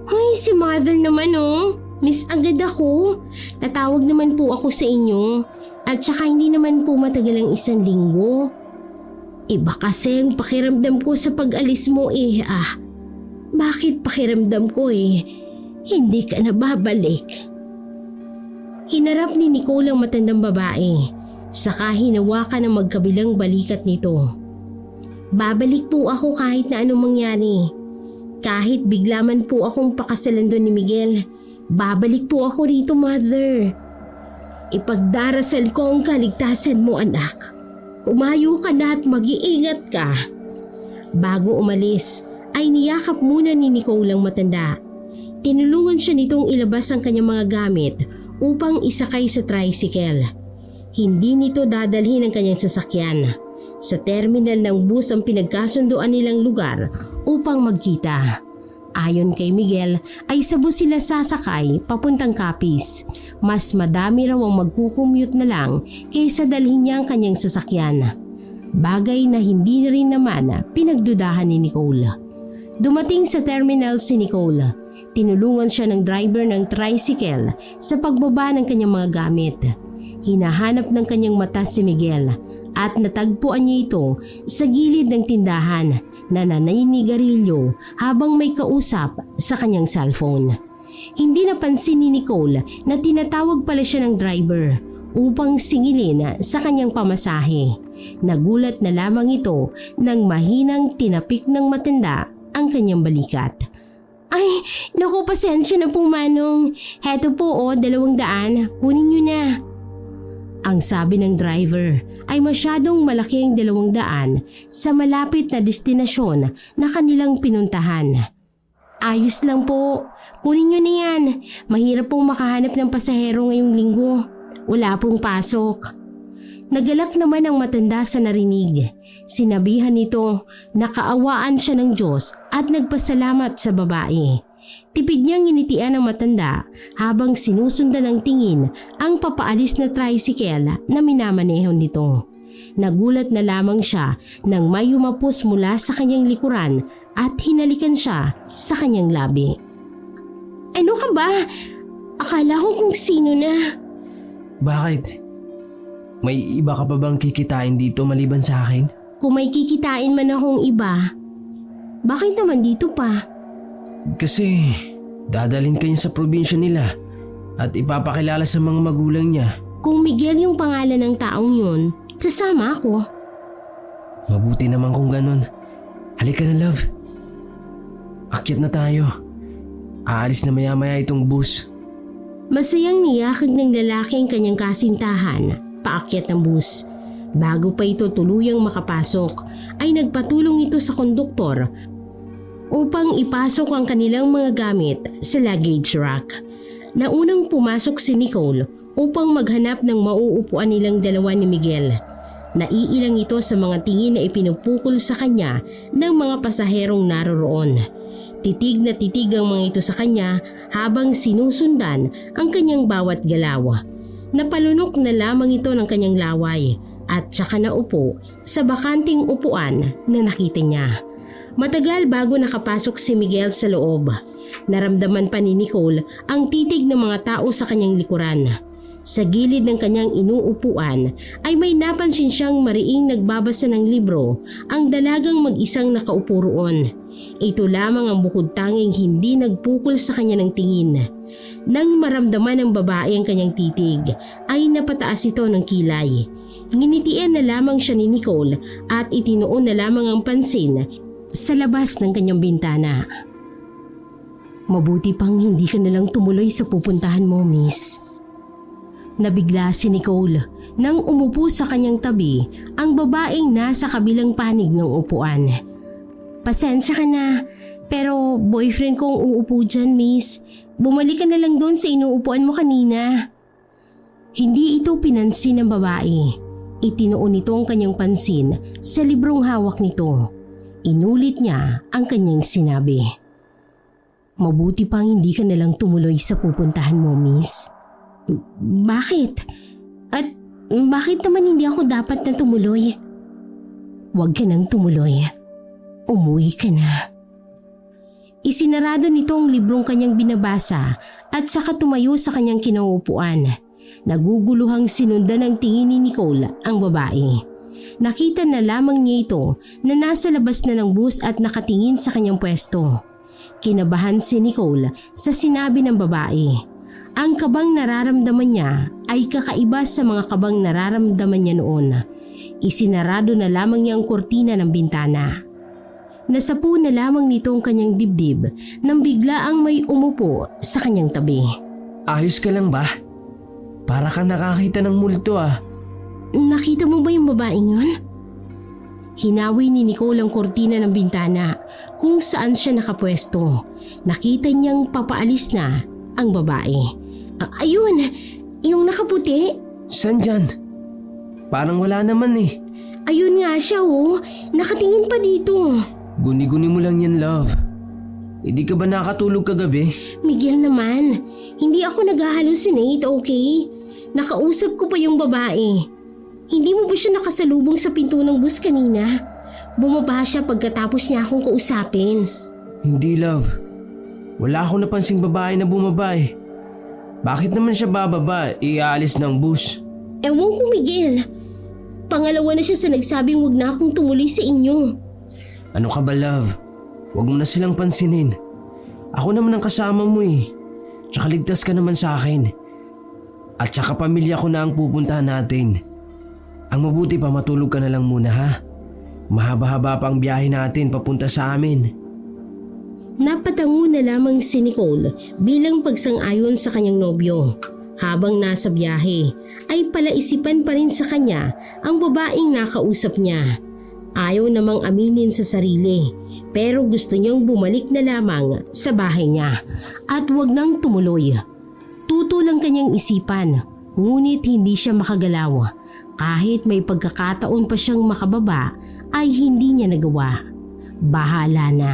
Ay, si Mother naman Miss agad ako. Tatawag naman po ako sa inyo. At saka hindi naman po matagal ang 1 linggo. Iba kasi ang pakiramdam ko sa pag-alis mo Bakit pakiramdam ko hindi ka na babalik? Hinarap ni Nicole ang matandang babae. Saka hinawakan ang magkabilang balikat nito. Babalik po ako kahit na anong mangyari. Kahit bigla man po akong pakasalan doon ni Miguel, babalik po ako rito, Mother. Ipagdarasal ko ang kaligtasan mo, anak. Umayo ka na at mag-iingat ka. Bago umalis, ay niyakap muna ni Nicole ang matanda. Tinulungan siya nitong ilabas ang kanyang mga gamit upang isakay sa tricycle. Hindi nito dadalhin ang kanyang sasakyan. Sa terminal ng bus ang pinagkasunduan nilang lugar upang magkita. Ayon kay Miguel ay sa bus sila sasakay papuntang Capiz. Mas madami raw ang magkukommute na lang kaysa dalhin niya ang kanyang sasakyan. Bagay na hindi rin naman pinagdudahan ni Nicole. Dumating sa terminal si Nicole. Tinulungan siya ng driver ng tricycle sa pagbaba ng kanyang mga gamit. Hinahanap ng kanyang mata si Miguel at natagpuan niya ito sa gilid ng tindahan na naninigarilyo habang may kausap sa kanyang cellphone. Hindi napansin ni Nicole na tinatawag pala siya ng driver upang singilin sa kanyang pamasahe. Nagulat na lamang ito nang mahinang tinapik ng matanda ang kanyang balikat. Ay, naku, pasensya na po, Manong. Heto po 200, kunin niyo na. Ang sabi ng driver ay masyadong malaki ang 200 sa malapit na destinasyon na kanilang pinuntahan. Ayos lang po, kunin nyo na yan. Mahirap pong makahanap ng pasahero ngayong linggo. Wala pong pasok. Nagalak naman ang matanda sa narinig. Sinabihan nito na kaawaan siya ng Diyos at nagpasalamat sa babae. Tipid niyang initian ang matanda habang sinusundan ng tingin ang papaalis na tricycle na minamaneho nito. Nagulat na lamang siya nang may umapos mula sa kanyang likuran at hinalikan siya sa kanyang labi. Ano ka ba? Akala ko kung sino na. Bakit? May iba ka pa bang kikitain dito maliban sa akin? Kung may kikitain man akong iba, bakit naman dito pa? Kasi dadalhin kayo sa probinsya nila at ipapakilala sa mga magulang niya. Kung Miguel yung pangalan ng taong yun, sasama ako. Mabuti naman kung ganun. Halika na, love. Akyat na tayo. Aalis na maya-maya itong bus. Masayang niyakag ng lalaki ang kanyang kasintahan paakyat ng bus. Bago pa ito tuluyang makapasok, ay nagpatulong ito sa konduktor upang ipasok ang kanilang mga gamit sa luggage rack. Naunang pumasok si Nicole upang maghanap ng mauupuan nilang dalawa ni Miguel. Naiilang ito sa mga tingin na ipinupukol sa kanya ng mga pasaherong naroroon. Titig na titig ang mga ito sa kanya habang sinusundan ang kanyang bawat galaw. Napalunok na lamang ito ng kanyang laway at saka naupo sa bakanting upuan na nakita niya. Matagal bago nakapasok si Miguel sa loob. Naramdaman pa ni Nicole ang titig ng mga tao sa kanyang likuran. Sa gilid ng kanyang inuupuan ay may napansin siyang mariing nagbabasa ng libro ang dalagang mag-isang nakaupo roon. Ito lamang ang bukod tanging hindi nagpukol sa kanya ng tingin. Nang maramdaman ng babae ang kanyang titig ay napataas ito ng kilay. Nginitian na lamang siya ni Nicole at itinoon na lamang ang pansin sa labas ng kanyang bintana. Mabuti pang hindi ka nalang tumuloy sa pupuntahan mo, miss. Nabigla si Nicole nang umupo sa kanyang tabi ang babaeng nasa kabilang panig ng upuan. Pasensya ka na, pero boyfriend ko ang uupo dyan, miss. Bumalik ka na lang doon sa inuupuan mo kanina. Hindi ito pinansin ng babae. Itinoon nito ang kanyang pansin sa librong hawak nito. Inulit niya ang kanyang sinabi. Mabuti pang hindi ka nalang tumuloy sa pupuntahan mo, miss. Bakit? At bakit naman hindi ako dapat na tumuloy? Huwag ka nang tumuloy. Umuwi ka na. Isinarado nito ang librong kanyang binabasa at saka tumayo sa kanyang kinauupuan. Naguguluhang sinundan ng tingin ni Nicole ang babae. Nakita na lamang niya ito na nasa labas na ng bus at nakatingin sa kanyang pwesto. Kinabahan si Nicole sa sinabi ng babae. Ang kabang nararamdaman niya ay kakaiba sa mga kabang nararamdaman niya noon. Isinarado na lamang niya ang kurtina ng bintana. Nasapu na lamang nito ang kanyang dibdib nang biglaang may umupo sa kanyang tabi. Ayos ka lang ba? Para kang nakakita ng multo ah. Nakita mo ba yung babaeng yun? Hinawi ni Nicole ang kurtina ng bintana kung saan siya nakapwesto. Nakita niyang papaalis na ang babae. Ayun, yung nakaputi. San dyan? Parang wala naman eh. Ayun nga siya oh, nakatingin pa dito. Guni-guni mo lang yan, love. Hindi ka ba nakatulog kagabi? Miguel naman, hindi ako nag-hallucinate, okay? Nakausap ko pa yung babae. Hindi mo ba siya nakasalubong sa pinto ng bus kanina? Bumaba siya pagkatapos niya akong kausapin. Hindi, love. Wala akong napansing babae na bumaba eh. Bakit naman siya bababa? Iaalis ng bus. Ewan ko, Miguel. Pangalawa na siya sa nagsabing wag na akong tumuloy sa inyo. Ano ka ba, love? Huwag mo na silang pansinin. Ako naman ang kasama mo eh. Tsaka ligtas ka naman sa akin. At tsaka pamilya ko na ang pupuntahan natin. Ang mabuti pa matulog ka na lang muna ha. Mahaba-haba pa ang biyahe natin papunta sa amin. Napatango na lamang si Nicole bilang pagsang-ayon sa kanyang nobyo. Habang nasa biyahe ay palaisipan pa rin sa kanya ang babaeng nakausap niya. Ayaw namang aminin sa sarili pero gusto niyang bumalik na lamang sa bahay niya at wag nang tumuloy. Tuto lang kanyang isipan ngunit hindi siya makagalaw. Kahit may pagkakataon pa siyang makababa ay hindi niya nagawa. Bahala na.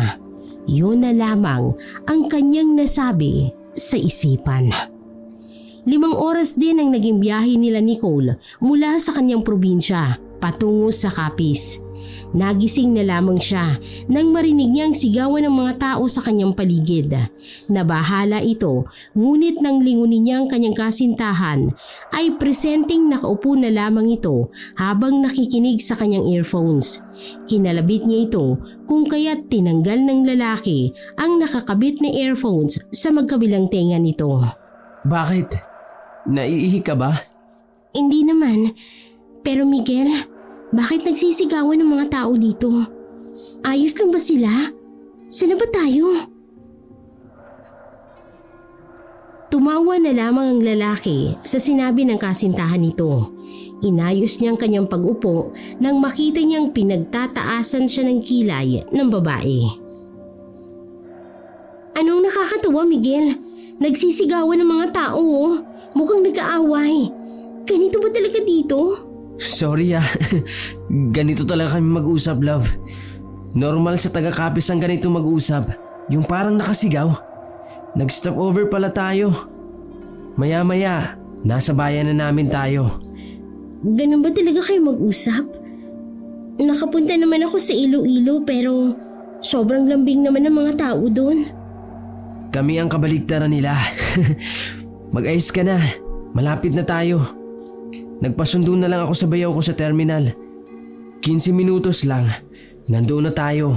Yun na lamang ang kanyang nasabi sa isipan. 5 oras din ang naging biyahe nila Nicole mula sa kanyang probinsya patungo sa Capiz. Nagising na lamang siya nang marinig niya ang sigawan ng mga tao sa kanyang paligid. Nabahala ito, ngunit nang lingunin niya ang kanyang kasintahan ay presenteng nakaupo na lamang ito habang nakikinig sa kanyang earphones. Kinalabit niya ito kung kaya't tinanggal ng lalaki ang nakakabit na earphones sa magkabilang tenga nito. Bakit? Naiihi ka ba? Hindi naman. Pero Miguel, bakit nagsisigawan ng mga tao dito? Ayos lang ba sila? Saan na ba tayo? Tumawa na lamang ang lalaki sa sinabi ng kasintahan nito. Inayos niya ang kanyang pag-upo nang makita niyang pinagtataasan siya ng kilay ng babae. Anong nakakatawa, Miguel? Nagsisigawan ng mga tao, oh. Mukhang nag-aaway. Ganito ba talaga dito? Sorry ganito talaga kami mag-usap, love. Normal sa taga-Capiz ang ganito mag-usap. Yung parang nakasigaw. Nag-stop over pala tayo. Maya-maya, nasa bayan na namin tayo. Ganun ba talaga kayo mag-usap? Nakapunta naman ako sa Iloilo pero sobrang lambing naman ng mga tao doon. Kami ang kabaligtaran nila. Mag-ayos ka na. Malapit na tayo. Nagpasundo na lang ako sa bayaw ko sa terminal. 15 minutos lang. Nandoon na tayo.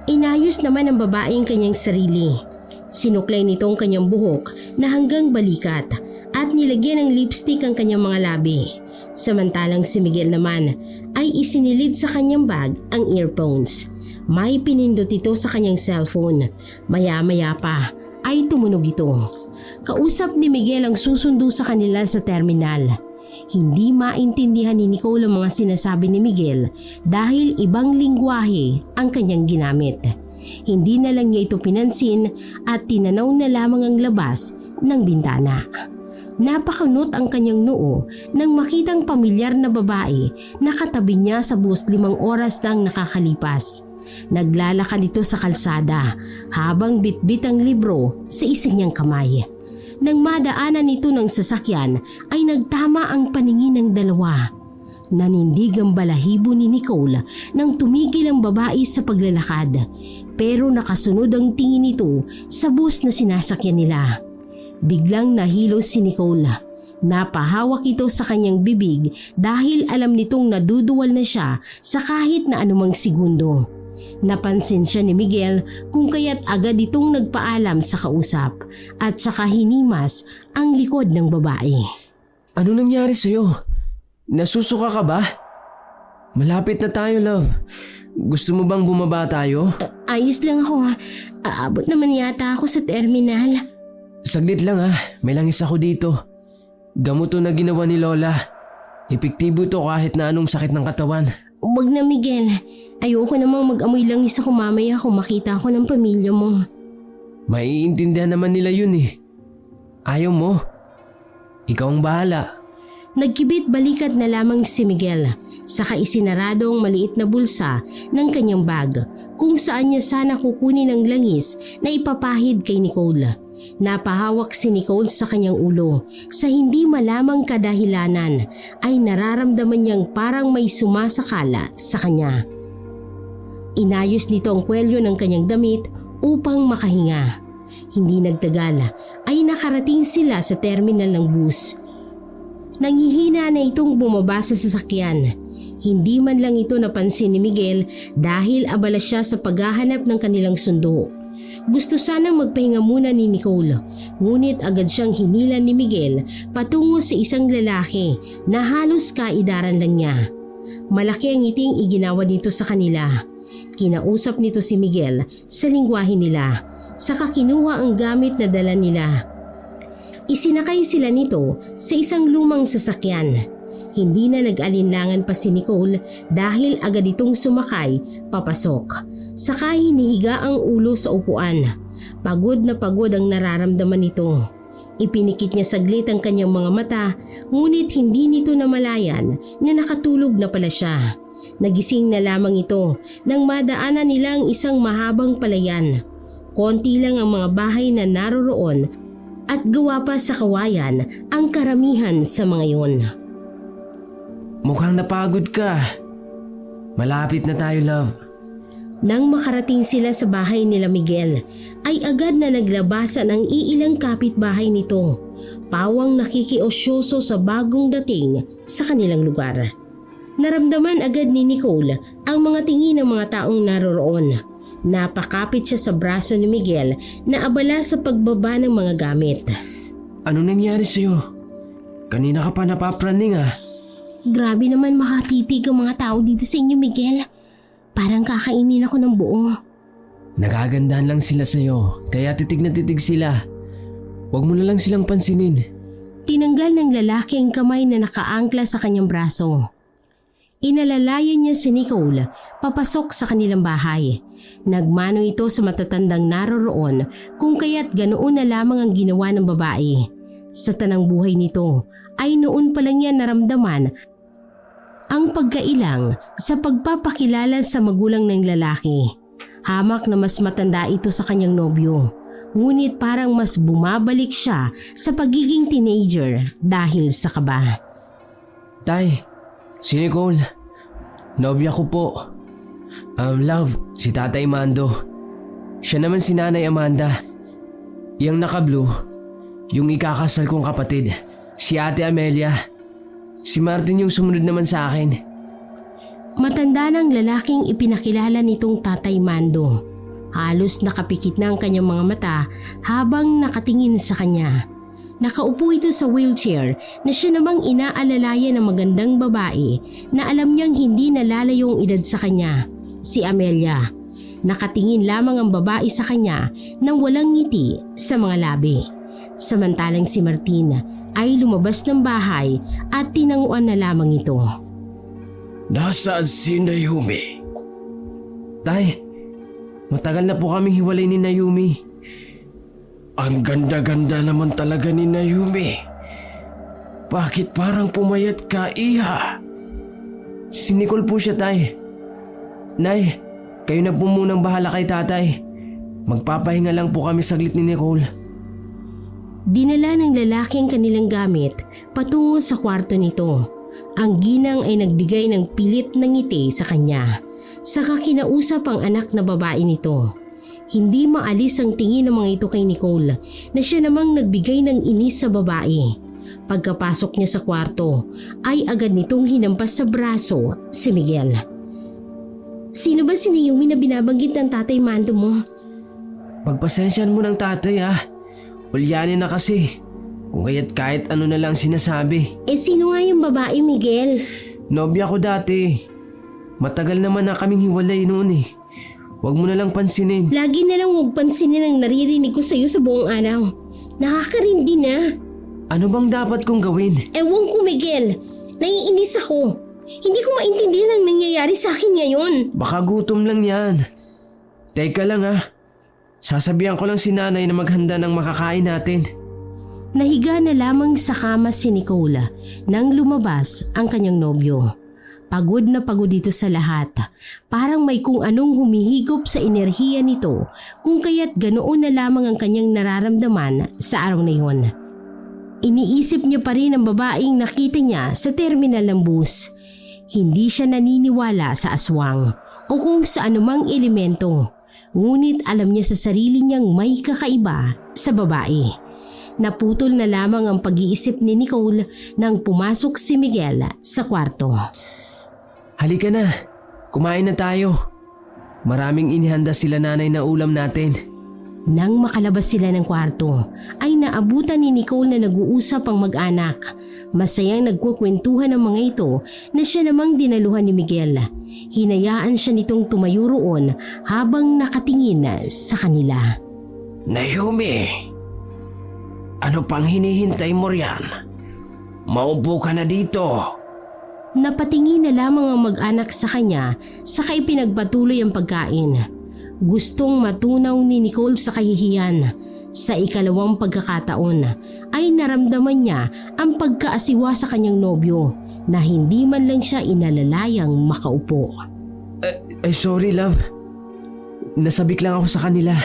Inayos naman ng babae ang kanyang sarili. Sinuklay nito ang kanyang buhok na hanggang balikat at nilagyan ng lipstick ang kanyang mga labi. Samantalang si Miguel naman ay isinilid sa kanyang bag ang earphones. May pinindot ito sa kanyang cellphone. Maya-maya pa ay tumunog ito. Kausap ni Miguel ang susundo sa kanila sa terminal. Hindi maintindihan ni Nicole ang mga sinasabi ni Miguel dahil ibang lingwahe ang kanyang ginamit. Hindi na lang niya ito pinansin at tinanaw na lamang ang labas ng bintana. Napakunot ang kanyang noo nang makitang pamilyar na babae na katabi niya sa bus 5 oras na ang nakakalipas. Naglalakad ito sa kalsada habang bitbit ang libro sa isang niyang kamay. Nang madaanan ito ng sasakyan ay nagtama ang paningin ng dalawa. Nanindig ang balahibo ni Nicole nang tumigil ang babae sa paglalakad, pero nakasunod ang tingin nito sa bus na sinasakyan nila. Biglang nahilo si Nicole. Napahawak ito sa kanyang bibig dahil alam nitong naduduwal na siya sa kahit na anumang segundo. Napansin siya ni Miguel kung kaya't agad itong nagpaalam sa kausap at saka hinimas ang likod ng babae. Ano nangyari sa'yo? Nasusuka ka ba? Malapit na tayo, love. Gusto mo bang bumaba tayo? Ayos lang ako. Aabot naman yata ako sa terminal. Saglit lang may langis ako dito. Gamot to na ginawa ni Lola. Epektibo to kahit na anong sakit ng katawan. Huwag na, Miguel. Ayoko namang mag-amoy langis ako mamaya kung makita ako ng pamilya mo. Maiintindihan naman nila yun Ayaw mo? Ikaw ang bahala. Nagkibit balikat na lamang si Miguel, saka isinarado ang maliit na bulsa ng kanyang bag kung saan niya sana kukunin ang langis na ipapahid kay Nicole. Napahawak si Nicole sa kanyang ulo. Sa hindi malamang kadahilanan ay nararamdaman niyang parang may sumasakala sa kanya. Inayos nito ang kwelyo ng kanyang damit upang makahinga. Hindi nagtagal ay nakarating sila sa terminal ng bus. Nanghihina na itong bumaba sa sasakyan. Hindi man lang ito napansin ni Miguel dahil abala siya sa paghahanap ng kanilang sundo. Gusto sanang magpahinga muna ni Nicole, ngunit agad siyang hinilan ni Miguel patungo sa isang lalaki na halos kaidaran lang niya. Malaki ang ngiting iginawa nito sa kanila. Kinausap nito si Miguel sa lingwahe nila, saka kinuha ang gamit na dala nila. Isinakay sila nito sa isang lumang sasakyan. Hindi na nag-alinlangan pa si Nicole dahil agad itong sumakay papasok. Saka hinihiga ang ulo sa upuan. Pagod na pagod ang nararamdaman nito. Ipinikit niya saglit ang kanyang mga mata, ngunit hindi nito namalayan na nakatulog na pala siya. Nagising na lamang ito nang madaanan nila ang isang mahabang palayan. Konti lang ang mga bahay na naroroon at gawa pa sa kawayan ang karamihan sa mga iyon. Mukhang napagod ka. Malapit na tayo, love. Nang makarating sila sa bahay nila Miguel, ay agad na naglabasan ang iilang kapitbahay nito, pawang nakikiosyoso sa bagong dating sa kanilang lugar. Naramdaman agad ni Nicole ang mga tingin ng mga taong naroroon. Napakapit siya sa braso ni Miguel na abala sa pagbaba ng mga gamit. Ano nangyari sa'yo? Kanina ka pa napapraning ah. Grabe naman makatitig ang mga tao dito sa inyo, Miguel. Parang kakainin ako ng buo. Nagagandahan lang sila sa'yo, kaya titig na titig sila. Huwag mo na lang silang pansinin. Tinanggal ng lalaki ang kamay na nakaangkla sa kanyang braso. Inalalayan niya si Nicole papasok sa kanilang bahay. Nagmano ito sa matatandang naroroon kung kaya't ganoon na lamang ang ginawa ng babae. Sa tanang buhay nito ay noon pa lang niya naramdaman ang pagkailang sa pagpapakilala sa magulang ng lalaki. Hamak na mas matanda ito sa kanyang nobyo. Ngunit parang mas bumabalik siya sa pagiging teenager dahil sa kaba. Tay, si Nicole. Nobya ko po. Love, si Tatay Mando. Siya naman si Nanay Amanda. Yang naka-blue, yung ikakasal kong kapatid, si Ate Amelia. Si Martin yung sumunod naman sa akin. Matanda ng lalaking ipinakilala nitong Tatay Mando. Halos nakapikit na ang kanyang mga mata habang nakatingin sa kanya. Nakaupo ito sa wheelchair na siya namang inaalalayan ng magandang babae na alam niyang hindi nalalayong edad sa kanya, si Amelia. Nakatingin lamang ang babae sa kanya nang walang ngiti sa mga labi. Samantalang si Martin ay lumabas ng bahay at tinanguan na lamang ito. Nasaan si Naomi? Tay, matagal na po kaming hiwalay ni Naomi. Ang ganda-ganda naman talaga ni Naomi. Bakit parang pumayat ka, iha? Si Nicole po siya, tay. Nay, kayo na po munang bahala kay tatay. Magpapahinga lang po kami saglit ni Nicole. Dinala ng lalaki ang kanilang gamit patungo sa kwarto nito. Ang ginang ay nagbigay ng pilit na ngiti sa kanya. Saka kinausap ang anak na babae nito. Hindi maalis ang tingin ng mga ito kay Nicole na siya namang nagbigay ng inis sa babae. Pagkapasok niya sa kwarto ay agad nitong hinampas sa braso si Miguel. Sino ba si Naomi na binabanggit ng Tatay Mando mo? Pagpasensyahan mo ng tatay ah. Ulyanin na kasi. Kung kaya't kahit ano na lang sinasabi. Sino nga yung babae, Miguel? Nobya ko dati. Matagal naman na kaming hiwalay noon eh. Huwag mo na lang pansinin. Lagi na lang huwag pansinin ang naririnig ko sa'yo sa buong araw. Nakakarindi na. Ano bang dapat kong gawin? Ewan ko, Miguel. Naiinis ako. Hindi ko maintindihan ang nangyayari sa akin ngayon. Baka gutom lang yan. Teka lang ah. Sasabihan ko lang si nanay na maghanda ng makakain natin. Nahiga na lamang sa kama si Nicole nang lumabas ang kanyang nobyo. Pagod na pagod dito sa lahat. Parang may kung anong humihigop sa enerhiya nito kung kaya't ganoon na lamang ang kanyang nararamdaman sa araw na yon. Iniisip niya pa rin ang babaeng nakita niya sa terminal ng bus. Hindi siya naniniwala sa aswang o kung sa anumang elemento. Ngunit alam niya sa sarili niyang may kakaiba sa babae. Naputol na lamang ang pag-iisip ni Nicole nang pumasok si Miguel sa kwarto. Halika na, kumain na tayo. Maraming inihanda sila nanay na ulam natin. Nang makalabas sila ng kwarto, ay naabutan ni Nicole na nag-uusap ang mag-anak. Masayang nagkukwentuhan ang mga ito na siya namang dinaluhan ni Miguel. Hinayaan siya nitong tumayo roon habang nakatingin sa kanila. Naomi, ano pang hinihintay mo riyan? Maupo ka na dito. Napatingin na lamang ang mag-anak sa kanya saka ipinagpatuloy ang pagkain. Gustong matunaw ni Nicole sa kahihiyan. Sa ikalawang pagkakataon ay naramdaman niya ang pagkaasiwa sa kanyang nobyo na hindi man lang siya inalalayang makaupo. Sorry love. Nasabik lang ako sa kanila.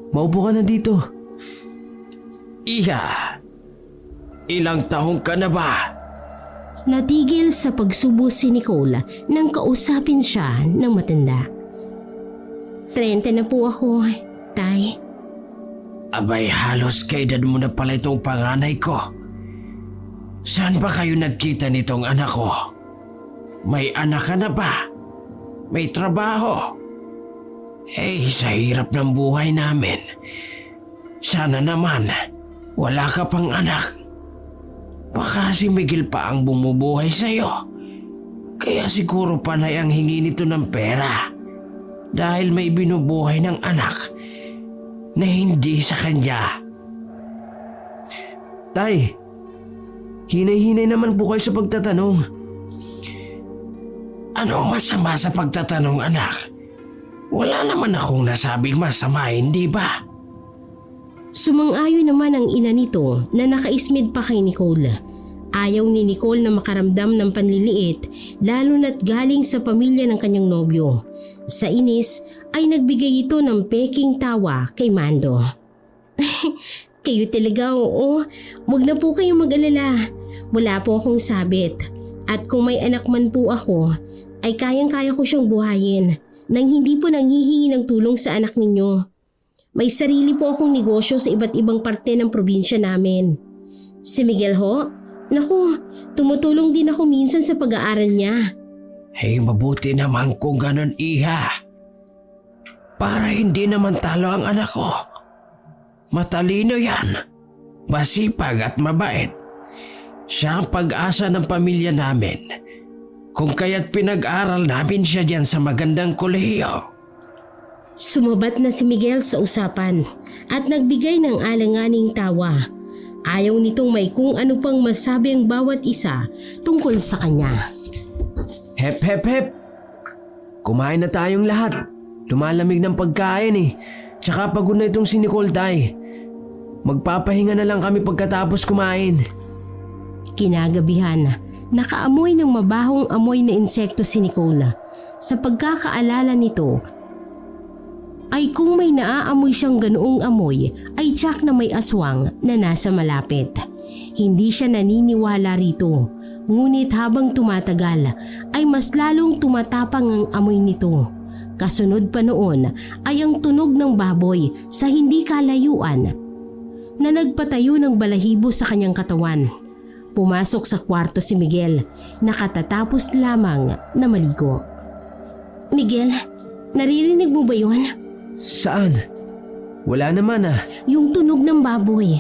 Maupo ka na dito. Iha, ilang taong ka na ba? Natigil sa pagsubo si Nicole nang kausapin siya ng matanda. 30 na po ako, Tay. Abay, halos kaedad mo na pala itong panganay ko. Saan ba kayo nagkita nitong anak ko? May anak ka na ba? May trabaho? Sa hirap ng buhay namin. Sana naman, wala ka pang anak. Baka si Miguel pa ang bumubuhay sa'yo. Kaya siguro panay ang hingi nito ng pera. Dahil may binubuhay ng anak na hindi sa kanya. Tay, hinay-hinay naman po kayo sa pagtatanong. Ano masama sa pagtatanong, anak? Wala naman akong nasabing masama, hindi ba? Sumang-ayon naman ang ina nito na nakaismid pa kay Nicole. Ayaw ni Nicole na makaramdam ng panliliit lalo na't galing sa pamilya ng kanyang nobyo. Sa inis ay nagbigay ito ng peking tawa kay Mando. Kayo talaga, oo. Huwag na po kayong mag-alala. Wala po akong sabit. At kung may anak man po ako, ay kayang-kaya ko siyang buhayin nang hindi po nanghihingi ng tulong sa anak ninyo. May sarili po akong negosyo sa iba't ibang parte ng probinsya namin. Si Miguel ho? Naku, tumutulong din ako minsan sa pag-aaral niya. Mabuti naman kung ganon, iha. Para hindi naman talo ang anak ko. Matalino yan. Masipag at mabait. Siya ang pag-asa ng pamilya namin. Kung kaya't pinag-aral namin siya diyan sa magandang kolehiyo. Sumabat na si Miguel sa usapan at nagbigay ng alanganing tawa. Ayaw nitong may kung ano pang masabi ang bawat isa tungkol sa kanya. Hep hep hep! Kumain na tayong lahat. Lumalamig ng pagkain eh. Tsaka pagod na itong si Nicole, Tay. Magpapahinga na lang kami pagkatapos kumain. Kinagabihan, nakaamoy ng mabahong amoy na insekto si Nicole. Sa pagkakaalala nito, ay kung may naaamoy siyang ganoong amoy ay tiyak na may aswang na nasa malapit. Hindi siya naniniwala rito, ngunit habang tumatagal ay mas lalong tumatapang ang amoy nito. Kasunod pa noon ay ang tunog ng baboy sa hindi kalayuan na nagpatayo ng balahibo sa kanyang katawan. Pumasok sa kwarto si Miguel, nakatatapos lamang na maligo. Miguel, naririnig mo ba yun? Saan? Wala naman ah. Yung tunog ng baboy.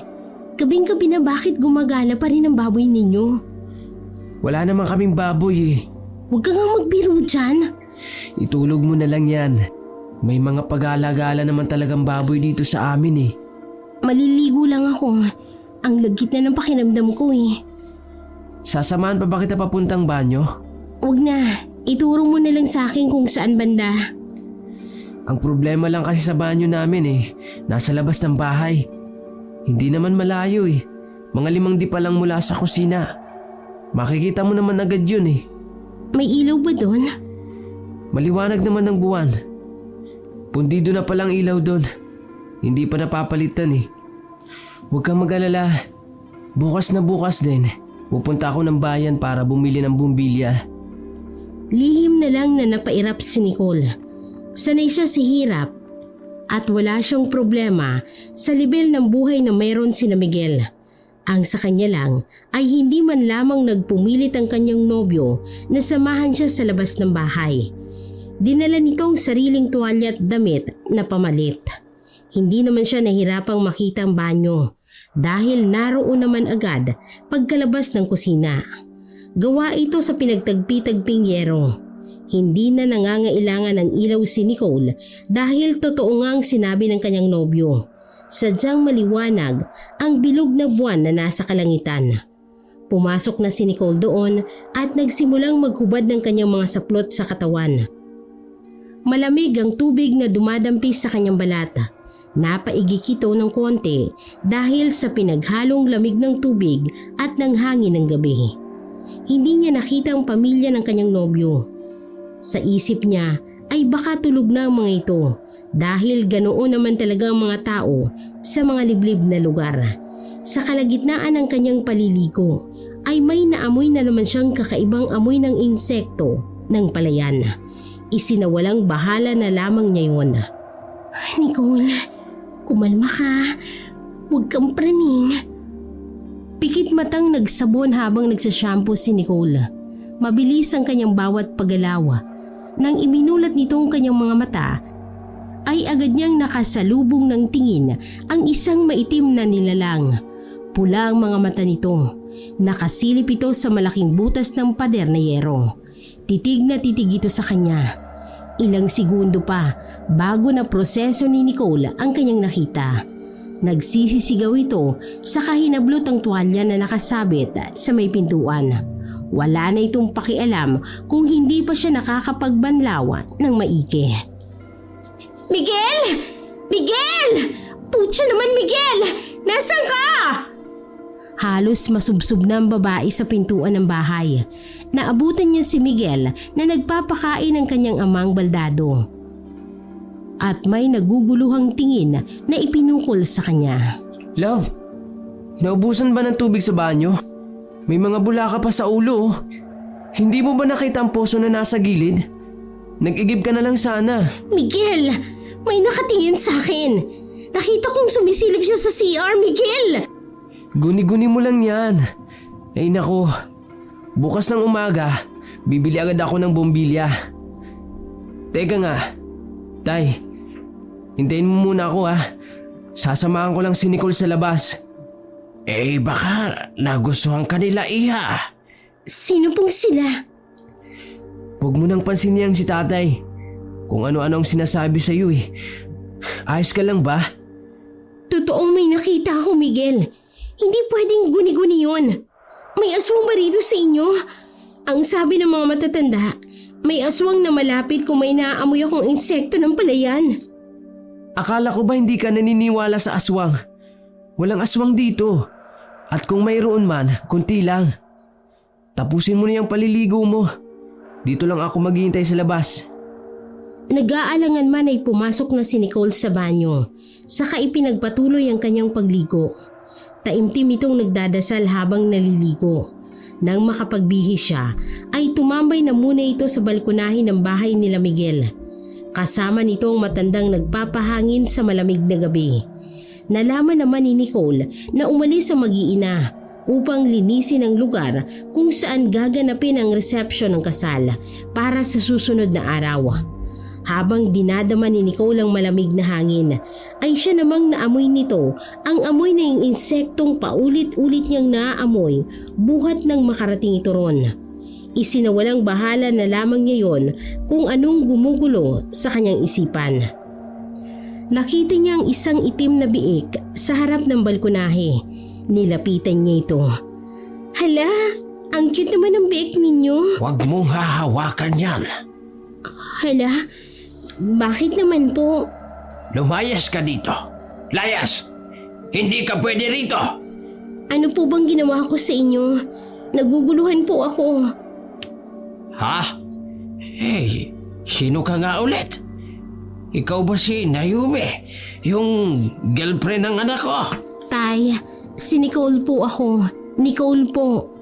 Kabing-gabi na bakit gumagala pa rin ang baboy ninyo? Wala naman kaming baboy eh. Huwag ka nga magbiro dyan. Itulog mo na lang yan. May mga pag-alagala naman talagang baboy dito sa amin eh. Maliligo lang ako. Ang lagkit na ng pakiramdam ko eh. Sasamahan pa ba kita papuntang banyo? Huwag na. Ituro mo na lang sa akin kung saan banda. Ang problema lang kasi sa banyo namin eh, nasa labas ng bahay. Hindi naman malayo eh. Mga 5 di pa lang mula sa kusina. Makikita mo naman agad yun eh. May ilaw ba doon? Maliwanag naman ng buwan. Pundido na palang ilaw doon. Hindi pa napapalitan eh. Huwag kang mag-alala. Bukas na bukas din. Pupunta ako ng bayan para bumili ng bumbilya. Lihim na lang na napairap si Nicole. Sanay siya sa hirap at wala siyang problema sa level ng buhay na mayroon sina Miguel. Ang sa kanya lang ay hindi man lamang nagpumilit ang kanyang nobyo na samahan siya sa labas ng bahay. Dinala nito ang sariling tuwalya at damit na pamalit. Hindi naman siya nahirapang makita ang banyo dahil naroon naman agad pagkalabas ng kusina. Gawa ito sa pinagtagpi-tagping yero. Hindi na nangangailangan ng ilaw si Nicole dahil totoo nga ang sinabi ng kanyang nobyo. Sadyang maliwanag ang bilog na buwan na nasa kalangitan. Pumasok na si Nicole doon at nagsimulang maghubad ng kanyang mga saplot sa katawan. Malamig ang tubig na dumadampi sa kanyang balata. Napaigik ito ng konti dahil sa pinaghalong lamig ng tubig at ng hangin ng gabi. Hindi niya nakita ang pamilya ng kanyang nobyo. Sa isip niya ay baka tulog na ang mga ito dahil ganoon naman talaga ang mga tao sa mga liblib na lugar. Sa kalagitnaan ng kanyang paliligo ay may naamoy na naman siyang kakaibang amoy ng insekto ng palayan. Isinawalang bahala na lamang niya yun. Nicole, kumalma ka. Huwag kang praning. Pikit matang nagsabon habang nagsashampoo si Nicole. Mabilis ang kanyang bawat paggalaw. Nang iminulat nitong kanyang mga mata, ay agad niyang nakasalubong ng tingin ang isang maitim na nilalang. Pula ang mga mata nito. Nakasilip ito sa malaking butas ng pader na yero. Titig na titig ito sa kanya. Ilang segundo pa bago na proseso ni Nicole ang kanyang nakita. Nagsisisigaw ito sa kahinablot ang tuwalya na nakasabit sa may pintuan. Wala na itong pakialam kung hindi pa siya nakakapagbanlaw ng maigi. Miguel! Miguel! Putya naman, Miguel! Nasaan ka? Halos masubsob na ang babae sa pintuan ng bahay. Naabutan niya si Miguel na nagpapakain ng kanyang amang baldado. At may naguguluhang tingin na ipinukol sa kanya. Love, naubusan ba ng tubig sa banyo? May mga bulaka pa sa ulo. Hindi mo ba nakita ang poso na nasa gilid? Nag-igib ka na lang sana. Miguel, may nakatingin sa akin. Nakita kong sumisilip siya sa CR, Miguel. Guni-guni mo lang yan. Ay nako, bukas ng umaga, bibili agad ako ng bombilya. Teka nga, Tay, hintayin mo muna ako ha. Sasamahan ko lang si Nicole sa labas. Baka nagustuhan ka nila, iha. Sino pong sila? Huwag mo nang pansinin si tatay. Kung ano-ano ang sinasabi sa iyo eh. Ayos ka lang ba? Totoong may nakita ako, Miguel. Hindi pwedeng guni-guni yun. May aswang ba rito sa inyo? Ang sabi ng mga matatanda, may aswang na malapit kung may naaamoy akong insekto ng palayan. Akala ko ba hindi ka naniniwala sa aswang? Walang aswang dito. At kung mayroon man, kunti lang. Tapusin mo na yung paliligo mo. Dito lang ako maghihintay sa labas. Nag-aalangan man ay pumasok na si Nicole sa banyo. Saka ipinagpatuloy ang kanyang pagligo. Taimtim itong nagdadasal habang naliligo. Nang makapagbihis siya, ay tumambay na muna ito sa balkonahe ng bahay nila Miguel. Kasama nito ang matandang nagpapahangin sa malamig na gabi. Nalaman naman ni Nicole na umalis ang mag-iina upang linisin ang lugar kung saan gaganapin ang resepsyon ng kasal para sa susunod na araw. Habang dinadama ni Nicole ang malamig na hangin, ay siya namang naamoy nito ang amoy na yung insektong paulit-ulit niyang naaamoy buhat nang makarating ito ron. Isinawalang bahala na lamang niya yon kung anong gumugulo sa kanyang isipan. Nakita niya ang isang itim na biik sa harap ng balkonahe. Nilapitan niya ito. Hala, ang cute naman ng biik ninyo. Huwag mong hahawakan yan. Hala, bakit naman po? Lumayas ka dito. Layas! Hindi ka pwede rito! Ano po bang ginawa ko sa inyo? Naguguluhan po ako. Ha? Hey, sino ka nga ulit? Ikaw ba si Naomi? Yung girlfriend ng anak ko? Tay, si Nicole po ako. Nicole po.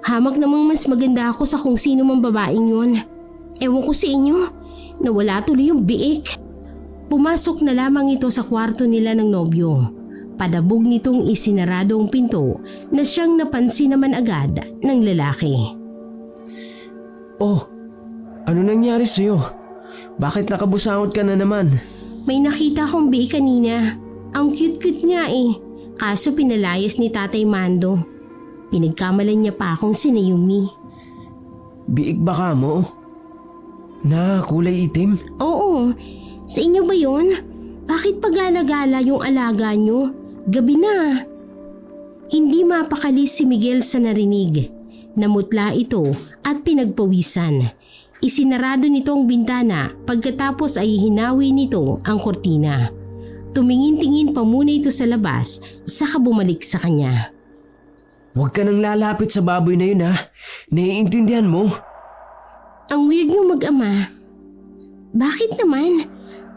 Hamak namang mas maganda ako sa kung sino mang babaeng yun. Ewan ko sa inyo, nawala tuloy yung biik. Pumasok na lamang ito sa kwarto nila ng nobyo. Padabog nitong isinarado ang pinto na siyang napansin naman agad ng lalaki. Oh, ano nangyari sa'yo? Bakit nakabusangot ka na naman? May nakita akong biik kanina. Ang cute-cute nga eh. Kaso pinalayas ni Tatay Mando. Pinagkamalan niya pa akong si Naomi. Biik ba ka mo? Na kulay itim? Oo. Sa inyo ba yun? Bakit pagala-gala yung alaga nyo? Gabi na. Hindi mapakali si Miguel sa narinig. Namutla ito at pinagpawisan. Isinarado nito ang bintana pagkatapos ay hinawi nito ang kortina. Tumingin-tingin pa muna ito sa labas saka bumalik sa kanya. Huwag ka nang lalapit sa baboy na yun ha. Naiintindihan mo? Ang weird nyo mag-ama. Bakit naman?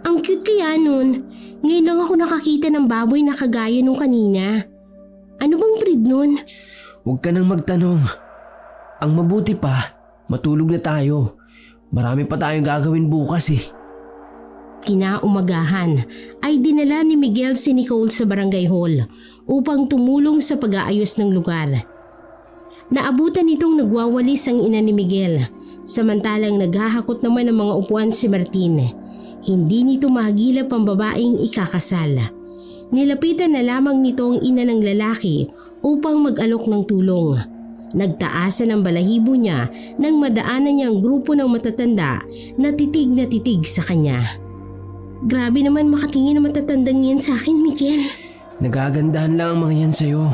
Ang cute kaya nun. Ngayon lang ako nakakita ng baboy na kagaya nung kanina. Ano bang breed nun? Huwag ka nang magtanong. Ang mabuti pa, matulog na tayo. Marami pa tayong gagawin bukas eh. Kinaumagahan ay dinala ni Miguel si Nicole sa barangay hall upang tumulong sa pag-aayos ng lugar. Naabutan nitong nagwawalis ang ina ni Miguel, samantalang naghahakot naman ng mga upuan si Martin. Hindi nito mahagilap ang babaeng ikakasal. Nilapitan na lamang nito ang ina ng lalaki upang mag-alok ng tulong. Nagtaasan ang balahibo niya nang madaanan niya ang grupo ng matatanda na titig sa kanya. Grabe naman makatingin ang matatandang yan sa akin, Miguel. Nagagandahan lang ang mga yan sa'yo.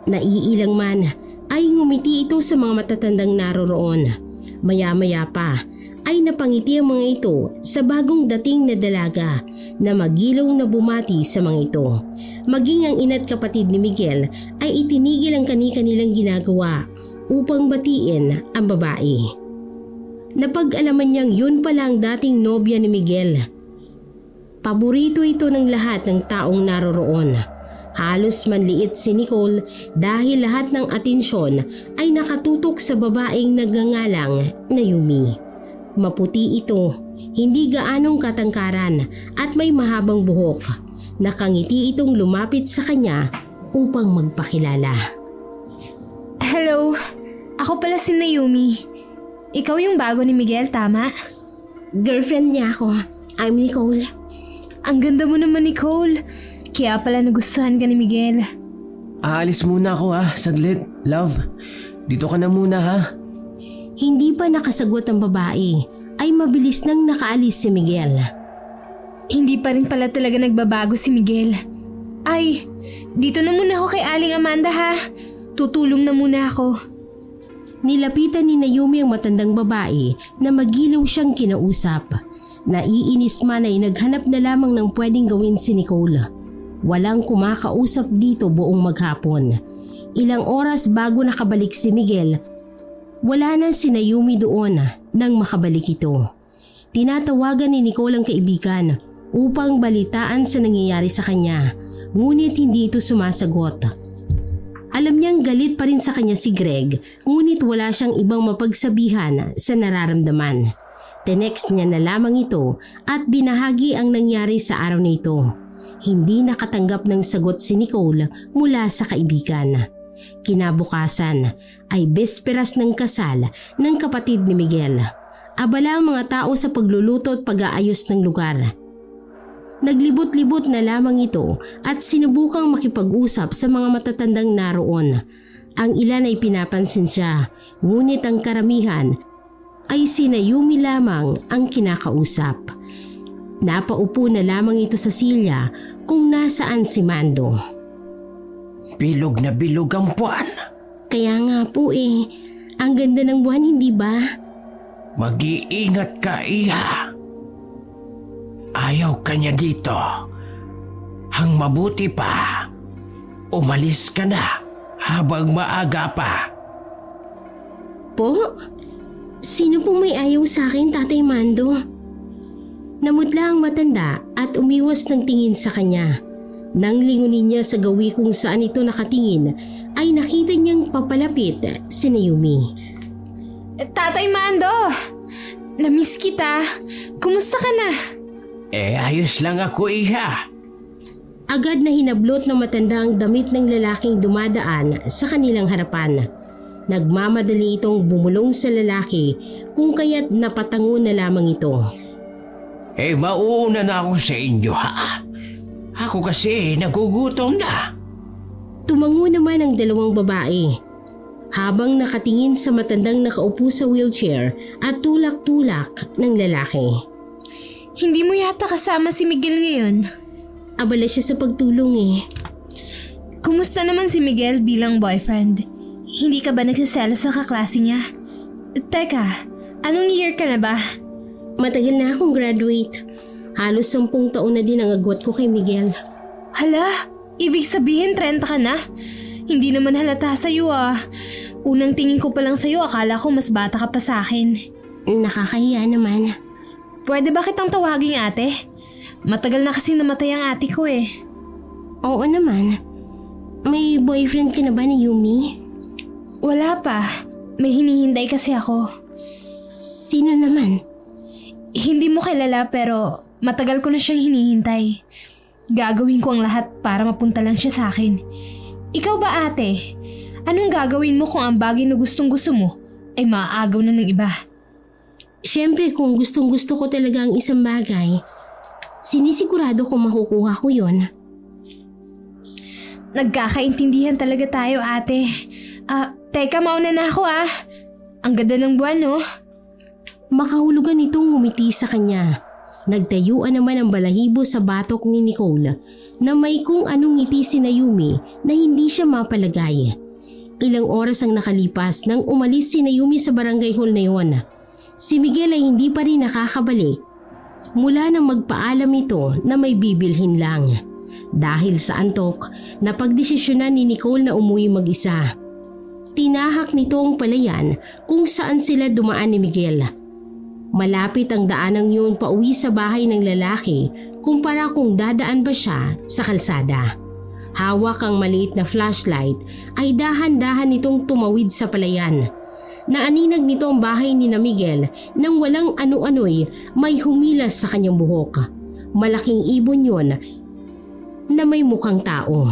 Naiilang man ay ngumiti ito sa mga matatandang naroroon. Maya-maya pa ay napangiti ang mga ito sa bagong dating na dalaga na magilaw na bumati sa mga ito. Maging ang ina't kapatid ni Miguel ay itinigil ang kani-kanilang ginagawa upang batiin ang babae. Napag-alaman niyang yun pala ang dating nobya ni Miguel. Paborito ito ng lahat ng taong naroroon. Halos manliit si Nicole dahil lahat ng atensyon ay nakatutok sa babaeng nagngangalang na Yumi. Maputi ito, hindi gaanong katangkaran at may mahabang buhok. Nakangiti itong lumapit sa kanya upang magpakilala. Hello, ako pala si Naomi. Ikaw yung bago ni Miguel, tama? Girlfriend niya ako. I'm Nicole. Ang ganda mo naman, Nicole. Kaya pala nagustuhan ka ni Miguel. Aalis muna ako ha, saglit. Love, dito ka na muna ha. Hindi pa nakasagot ang babae ay mabilis nang nakaalis si Miguel. Hindi pa rin pala talaga nagbabago si Miguel. Ay, dito na muna ako kay Aling Amanda ha. Tutulong na muna ako. Nilapitan ni Naomi ang matandang babae na magilaw siyang kinausap. Naiinis man ay naghanap na lamang ng pwedeng gawin si Nicole. Walang kumakausap dito buong maghapon. Ilang oras bago nakabalik si Miguel, wala na si Naomi doon nang makabalik ito. Tinatawagan ni Nicole ang kaibigan upang balitaan sa nangyayari sa kanya, ngunit hindi ito sumasagot. Alam niyang galit pa rin sa kanya si Greg, ngunit wala siyang ibang mapagsabihan sa nararamdaman. Tinext niya na lamang ito at binahagi ang nangyari sa araw na ito. Hindi nakatanggap ng sagot si Nicole mula sa kaibigan. Kinabukasan ay besperas ng kasal ng kapatid ni Miguel. Abala ang mga tao sa pagluluto at pag-aayos ng lugar. Naglibot-libot na lamang ito at sinubukang makipag-usap sa mga matatandang naroon. Ang ilan ay pinapansin siya, ngunit ang karamihan ay si Naomi lamang ang kinakausap. Napaupo na lamang ito sa silya kung nasaan si Mando. Bilog na bilog ang buwan. Kaya nga po ang ganda ng buwan, hindi ba? Mag-iingat ka, iha. Ayaw ka niya dito. Ang mabuti pa, umalis ka na habang maaga pa. Po? Sino pong may ayaw sa akin, Tatay Mando? Namutla ang matanda at umiwas ng tingin sa kanya. Nang lingunin niya sa gawi kung saan ito nakatingin, ay nakita niyang papalapit si Naomi. Tatay Mando! Namiss kita. Kumusta ka na? Ayos lang ako, iha. Agad na hinablot ng matanda ang damit ng lalaking dumadaan sa kanilang harapan. Nagmamadali itong bumulong sa lalaki kung kaya't napatango na lamang ito. Mauuna na ako sa inyo, ha? Ako kasi nagugutom na. Tumango naman ang dalawang babae. Habang nakatingin sa matandang nakaupo sa wheelchair at tulak-tulak ng lalaki. Hindi mo yata kasama si Miguel ngayon. Abala siya sa pagtulong Kumusta naman si Miguel bilang boyfriend? Hindi ka ba nagsaselo sa kaklase niya? Teka, anong year ka na ba? Matagal na akong graduate. Halos 10 taon na din ang agwat ko kay Miguel. Hala, ibig sabihin 30 ka na? Hindi naman halata sa'yo Unang tingin ko pa lang sa'yo, akala ko mas bata ka pa sa akin. Nakakahiya naman. Pwede ba kitang tawaging ate? Matagal na kasi namatay ang ate ko Oo naman. May boyfriend ka na ba ni Yumi? Wala pa. May hinihintay kasi ako. Sino naman? Hindi mo kilala pero matagal ko na siyang hinihintay. Gagawin ko ang lahat para mapunta lang siya sa akin. Ikaw ba ate? Anong gagawin mo kung ang bagay na gustong-gusto mo ay maaagaw na ng iba? Siyempre kung gustong-gusto ko talaga ang isang bagay, sinisigurado ko makukuha ko yon. Nagkakaintindihan talaga tayo ate. Teka, mauna na ako ah. Ang ganda ng buwan no? Makahulugan itong ngumiti sa kanya. Nagtayuan naman ang balahibo sa batok ni Nicole na may kung anong ngiti si Naomi na hindi siya mapalagay. Ilang oras ang nakalipas nang umalis si Naomi sa barangay hall na yon. Si Miguel ay hindi pa rin nakakabalik mula nang magpaalam ito na may bibilhin lang. Dahil sa antok, napagdesisyonan ni Nicole na umuwi mag-isa. Tinahak nito ang palayan kung saan sila dumaan ni Miguel. Malapit ang daanang yun pauwi sa bahay ng lalaki kumpara kung dadaan ba siya sa kalsada. Hawak ang maliit na flashlight ay dahan-dahan nitong tumawid sa palayan. Naaninag nito ang bahay ni na Miguel nang walang ano-ano'y may humilas sa kanyang buhok. Malaking ibon yon na may mukhang tao.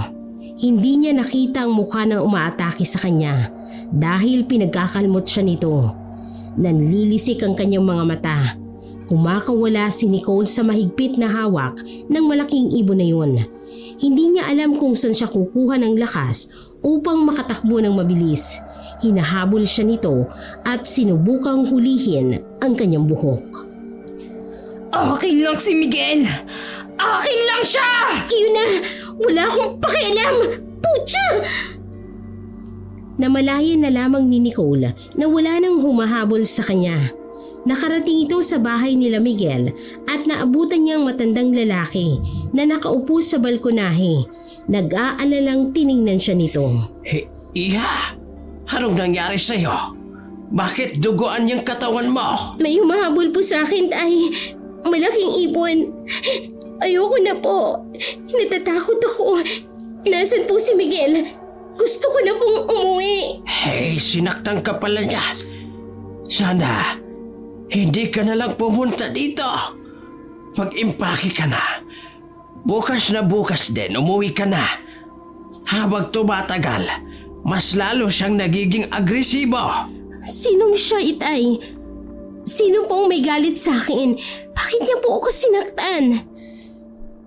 Hindi niya nakita ang mukha na umaatake sa kanya dahil pinagkakalmot siya nito. Nanlilisik ang kanyang mga mata. Kumakawala si Nicole sa mahigpit na hawak ng malaking ibon na yun. Hindi niya alam kung saan siya kukuha ng lakas upang makatakbo ng mabilis. Hinahabol siya nito at sinubukang hulihin ang kanyang buhok. Akin lang si Miguel! Akin lang siya! Iyon na! Wala akong pakialam! Putya! Namalayan na lamang ni Nicole na wala nang humahabol sa kanya. Nakarating ito sa bahay nila Miguel at naabutan niyang matandang lalaki na nakaupo sa balkonahe. Nag-aalalang tiningnan siya nito. Iha, anong nangyari sa'yo? Bakit duguan yung katawan mo? May humahabol po sa akin, tay. Malaking ibon. Ayoko na po. Natatakot ako. Nasaan po si Miguel? Gusto ko na pong umuwi. Hey, sinaktan ka pala niya. Sana, hindi ka na lang pumunta dito. Mag-impake ka na. Bukas na bukas din, umuwi ka na. Habang tumatagal, mas lalo siyang nagiging agresibo. Sinong siya, itay? Sino pong may galit sa akin? Bakit niya po ako sinaktan?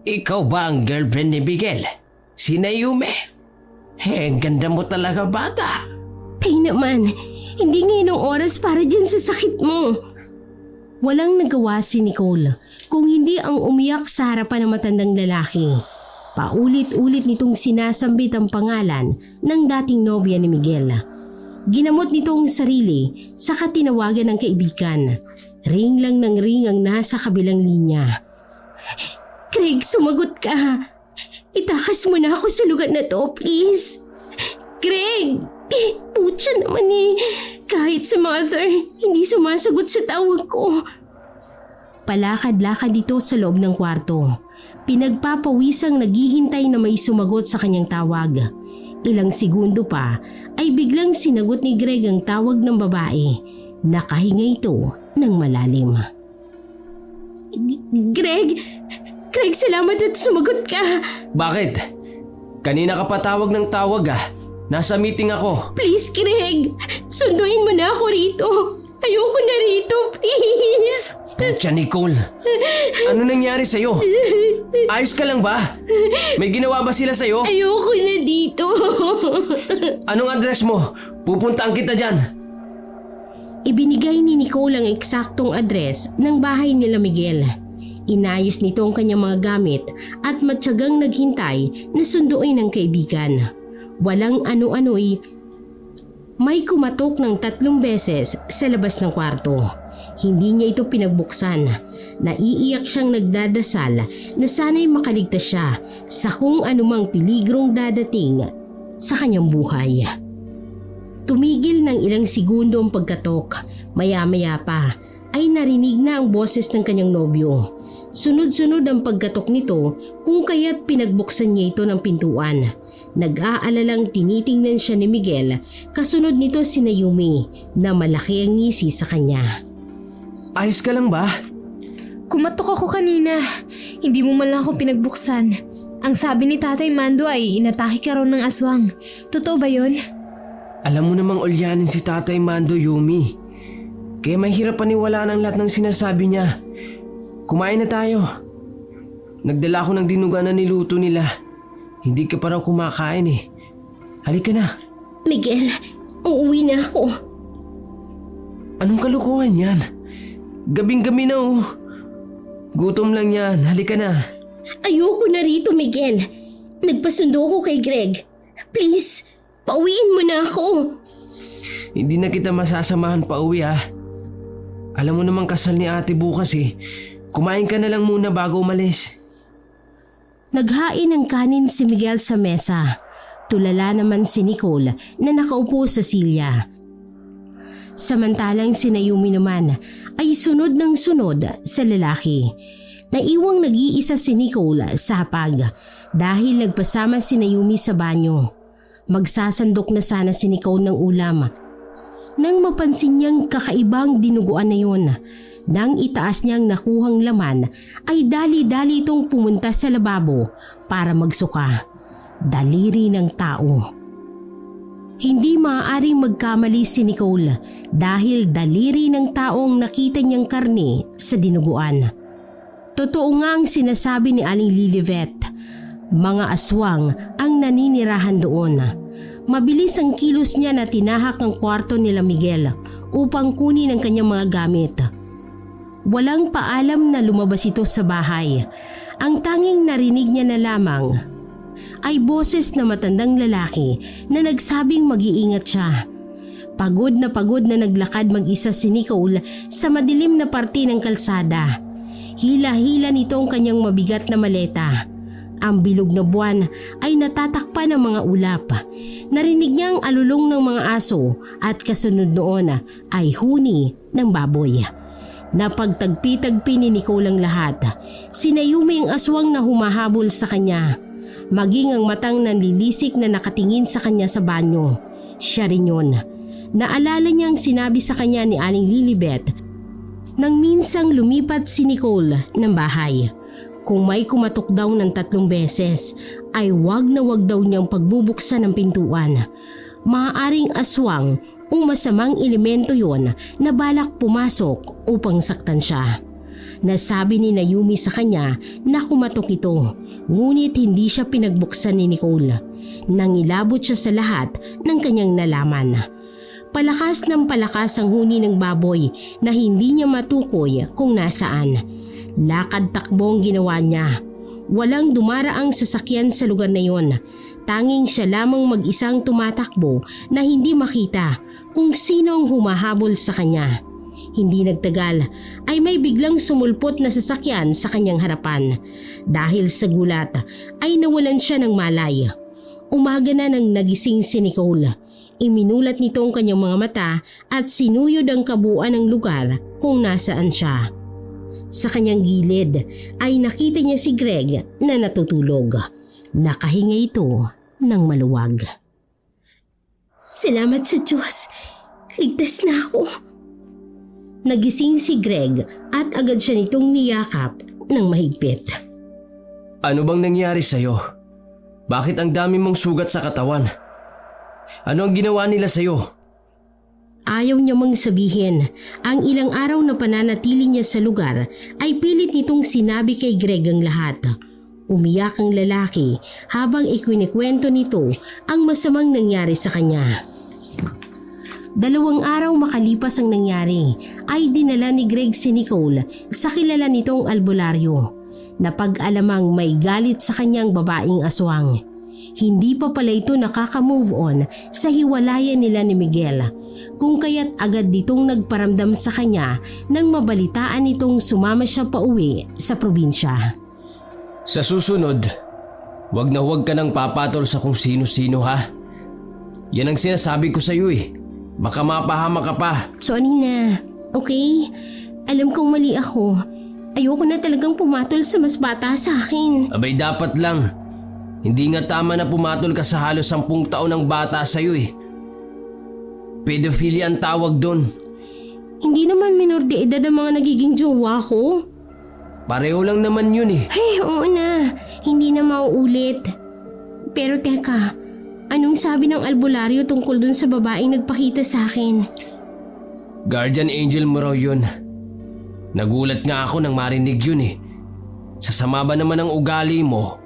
Ikaw ba ang girlfriend ni Miguel? Si Naomi? Ang ganda mo talaga, bata. Tay naman, hindi ngayon ang oras para dyan sa sakit mo. Walang nagawa si Nicole kung hindi ang umiyak sa harapan ng matandang lalaki. Paulit-ulit nitong sinasambit ang pangalan ng dating nobya ni Miguel. Ginamot nitong sarili sa katinawagan ng kaibigan. Ring lang ng ring ang nasa kabilang linya. Craig, sumagot ka. Itakas mo na ako sa lugar na to, please. Craig! Putya naman eh. Kahit si Mother, hindi sumasagot sa tawag ko. Palakad-lakad dito sa loob ng kwarto. Pinagpapawisang naghihintay na may sumagot sa kanyang tawag. Ilang segundo pa ay biglang sinagot ni Greg ang tawag ng babae. Nakahinga ito ng malalim. Greg! Greg, salamat at sumagot ka. Bakit? Kanina ka pa tawag ng tawag ah. Nasa meeting ako. Please, Greg. Sunduin mo na ako rito. Ayoko na rito, please. Pucha, Nicole. Ano nangyari sa'yo? Ayos ka lang ba? May ginawa ba sila sa'yo? Ayoko na dito. Anong address mo? Pupuntaan kita dyan. Ibinigay ni Nicole ang eksaktong address ng bahay nila Miguel. Inayos nito ang kanyang mga gamit at matyagang naghintay na sunduin ng kaibigan. Walang ano-ano'y may kumatok ng 3 beses sa labas ng kwarto. Hindi niya ito pinagbuksan. Naiiyak siyang nagdadasal na sana'y makaligtas siya sa kung anumang peligrong dadating sa kanyang buhay. Tumigil ng ilang segundo ang pagkatok. Maya-maya pa ay narinig na ang boses ng kanyang nobyo. Sunod-sunod ang pagkatok nito kung kaya't pinagbuksan niya ito ng pintuan. Nag-aalalang tinitingnan siya ni Miguel, kasunod nito si Naomi na malaki ang ngisi sa kanya. Ayos ka lang ba? Kumatok ako kanina. Hindi mo man lang ako pinagbuksan. Ang sabi ni Tatay Mando ay inatake ka raw ng aswang. Totoo ba yun? Alam mo namang ulyanin si Tatay Mando, Yumi. Kaya mahirap paniwalaan ang lahat ng sinasabi niya. Kumain na tayo. Nagdala ako ng dinuga na niluto nila. Hindi ka pa raw kumakain eh. Halika na. Miguel, uuwi na ako. Anong kalukuhan yan? Gabing-gabi na oh. Gutom lang yan. Halika na. Ayoko na rito, Miguel. Nagpasundo ko kay Greg. Please, pauwiin mo na ako. Hindi na kita masasamahan pa uwi ah. Alam mo namang kasal ni ate bukas eh. Kumain ka na lang muna bago umalis. Naghain ng kanin si Miguel sa mesa. Tulala naman si Nicole na nakaupo sa silya. Samantalang si Naomi naman ay sunod ng sunod sa lalaki. Naiwang nag-iisa si Nicole sa hapag dahil nagpasama si Naomi sa banyo. Magsasandok na sana si Nicole ng ulam. Nang mapansin niyang kakaibang dinuguan na yun, nang itaas niyang nakuhang laman ay dali-dali itong pumunta sa lababo para magsuka. Daliri ng tao. Hindi maaaring magkamali si Nicole dahil daliri ng taong nakita niyang karne sa dinuguan. Totoo nga ang sinasabi ni Aling Lilibet. Mga aswang ang naninirahan doon. Mabilis ang kilos niya na tinahak ang kwarto nila Miguel upang kunin ang kanyang mga gamit. Walang paalam na lumabas ito sa bahay. Ang tanging narinig niya na lamang ay boses na matandang lalaki na nagsabing mag-iingat siya. Pagod na naglakad mag-isa si Nicole sa madilim na parte ng kalsada. Hila-hila nito ang kanyang mabigat na maleta. Ang bilog na buwan ay natatakpan ng mga ulap. Narinig niya ang alulong ng mga aso at kasunod noon ay huni ng baboy. Napagtagpi-tagpi ni Nicole ang lahat. Si Naomi ang aswang na humahabol sa kanya. Maging ang matang nanlilisik na nakatingin sa kanya sa banyo. Siya rin yun. Naalala niyang sinabi sa kanya ni Aling Lilibet nang minsang lumipat si Nicole ng bahay. Kung may kumatok daw ng 3 beses, ay wag na wag daw niyang pagbubuksan ng pintuan. Maaaring aswang o masamang elemento yon na balak pumasok upang saktan siya. Nasabi ni Naomi sa kanya na kumatok ito, ngunit hindi siya pinagbuksan ni Nicole. Nangilabot siya sa lahat ng kanyang nalaman. Palakas ng palakas ang huni ng baboy na hindi niya matukoy kung nasaan. Lakad-takbo ang ginawa niya. Walang dumaraang sasakyan sa lugar na yon. Tanging siya lamang mag-isang tumatakbo na hindi makita kung sino ang humahabol sa kanya. Hindi nagtagal ay may biglang sumulpot na sasakyan sa kanyang harapan. Dahil sa gulat ay nawalan siya ng malay. Umaga na nang nagising si Nicole. Iminulat nito ang kanyang mga mata at sinuyod ang kabuuan ng lugar kung nasaan siya. Sa kanyang gilid ay nakita niya si Greg na natutulog. Nakahinga ito ng maluwag. Salamat sa Diyos. Ligtas na ako. Nagising si Greg at agad siya nitong niyakap ng mahigpit. Ano bang nangyari sa'yo? Bakit ang dami mong sugat sa katawan? Ano ang ginawa nila sa'yo? Ayaw niya mang sabihin. Ang ilang araw na pananatili niya sa lugar ay pilit nitong sinabi kay Greg ang lahat. Umiyak ang lalaki habang ikwinikwento nito ang masamang nangyari sa kanya. 2 araw makalipas ang nangyari ay dinala ni Greg si Nicole sa kilala nitong albularyo. Napag-alamang may galit sa kanyang babaeng aswang. Hindi pa pala ito nakaka-move on sa hiwalayan nila ni Miguel, kung kaya't agad ditong nagparamdam sa kanya nang mabalitaan itong sumama siya pauwi sa probinsya. Sa susunod, wag na wag ka nang papatol sa kung sino-sino ha. Yan ang sinasabi ko sa iyo eh. Baka mapahama ka pa. Sorry na, okay? Alam kong mali ako. Ayoko na talagang pumatol sa mas bata sa akin. Abay dapat lang. Hindi nga tama na pumatol ka sa halos 10 taon ng bata sa'yo eh. Pedophilia ang tawag doon. Hindi naman minor de edad ang mga nagiging jowa ko. Pareho lang naman yun eh. Ay, oo na. Hindi na mauulit. Pero teka, anong sabi ng albularyo tungkol dun sa babaeng nagpakita sa akin? Guardian angel mo raw yun. Nagulat nga ako nang marinig yun eh. Sa sama ba naman ng ugali mo,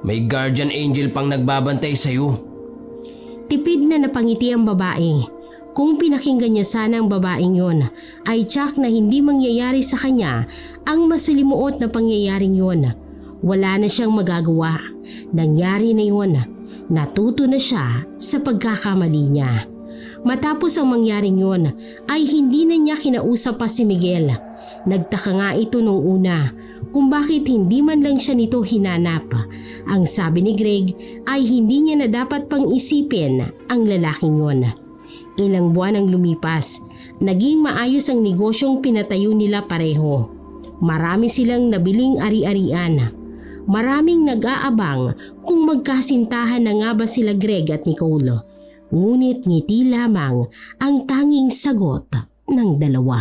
may guardian angel pang nagbabantay sa'yo. Tipid na napangiti ang babae. Kung pinakinggan niya sana ang babaeng yon, ay tsak na hindi mangyayari sa kanya ang masalimuot na pangyayaring yon. Wala na siyang magagawa. Nangyari na yon. Natuto na siya sa pagkakamali niya. Matapos ang mangyaring yon, ay hindi na niya kinausap pa si Miguel. Nagtaka nga ito nung una kung bakit hindi man lang siya nito hinanap. Ang sabi ni Greg ay hindi niya na dapat pang isipin ang lalaking yon. Ilang buwan ang lumipas, naging maayos ang negosyong pinatayo nila pareho. Marami silang nabiling ari-arian. Maraming nag-aabang kung magkasintahan na nga ba sila Greg at Nicole. Ngunit ngiti lamang ang tanging sagot ng dalawa.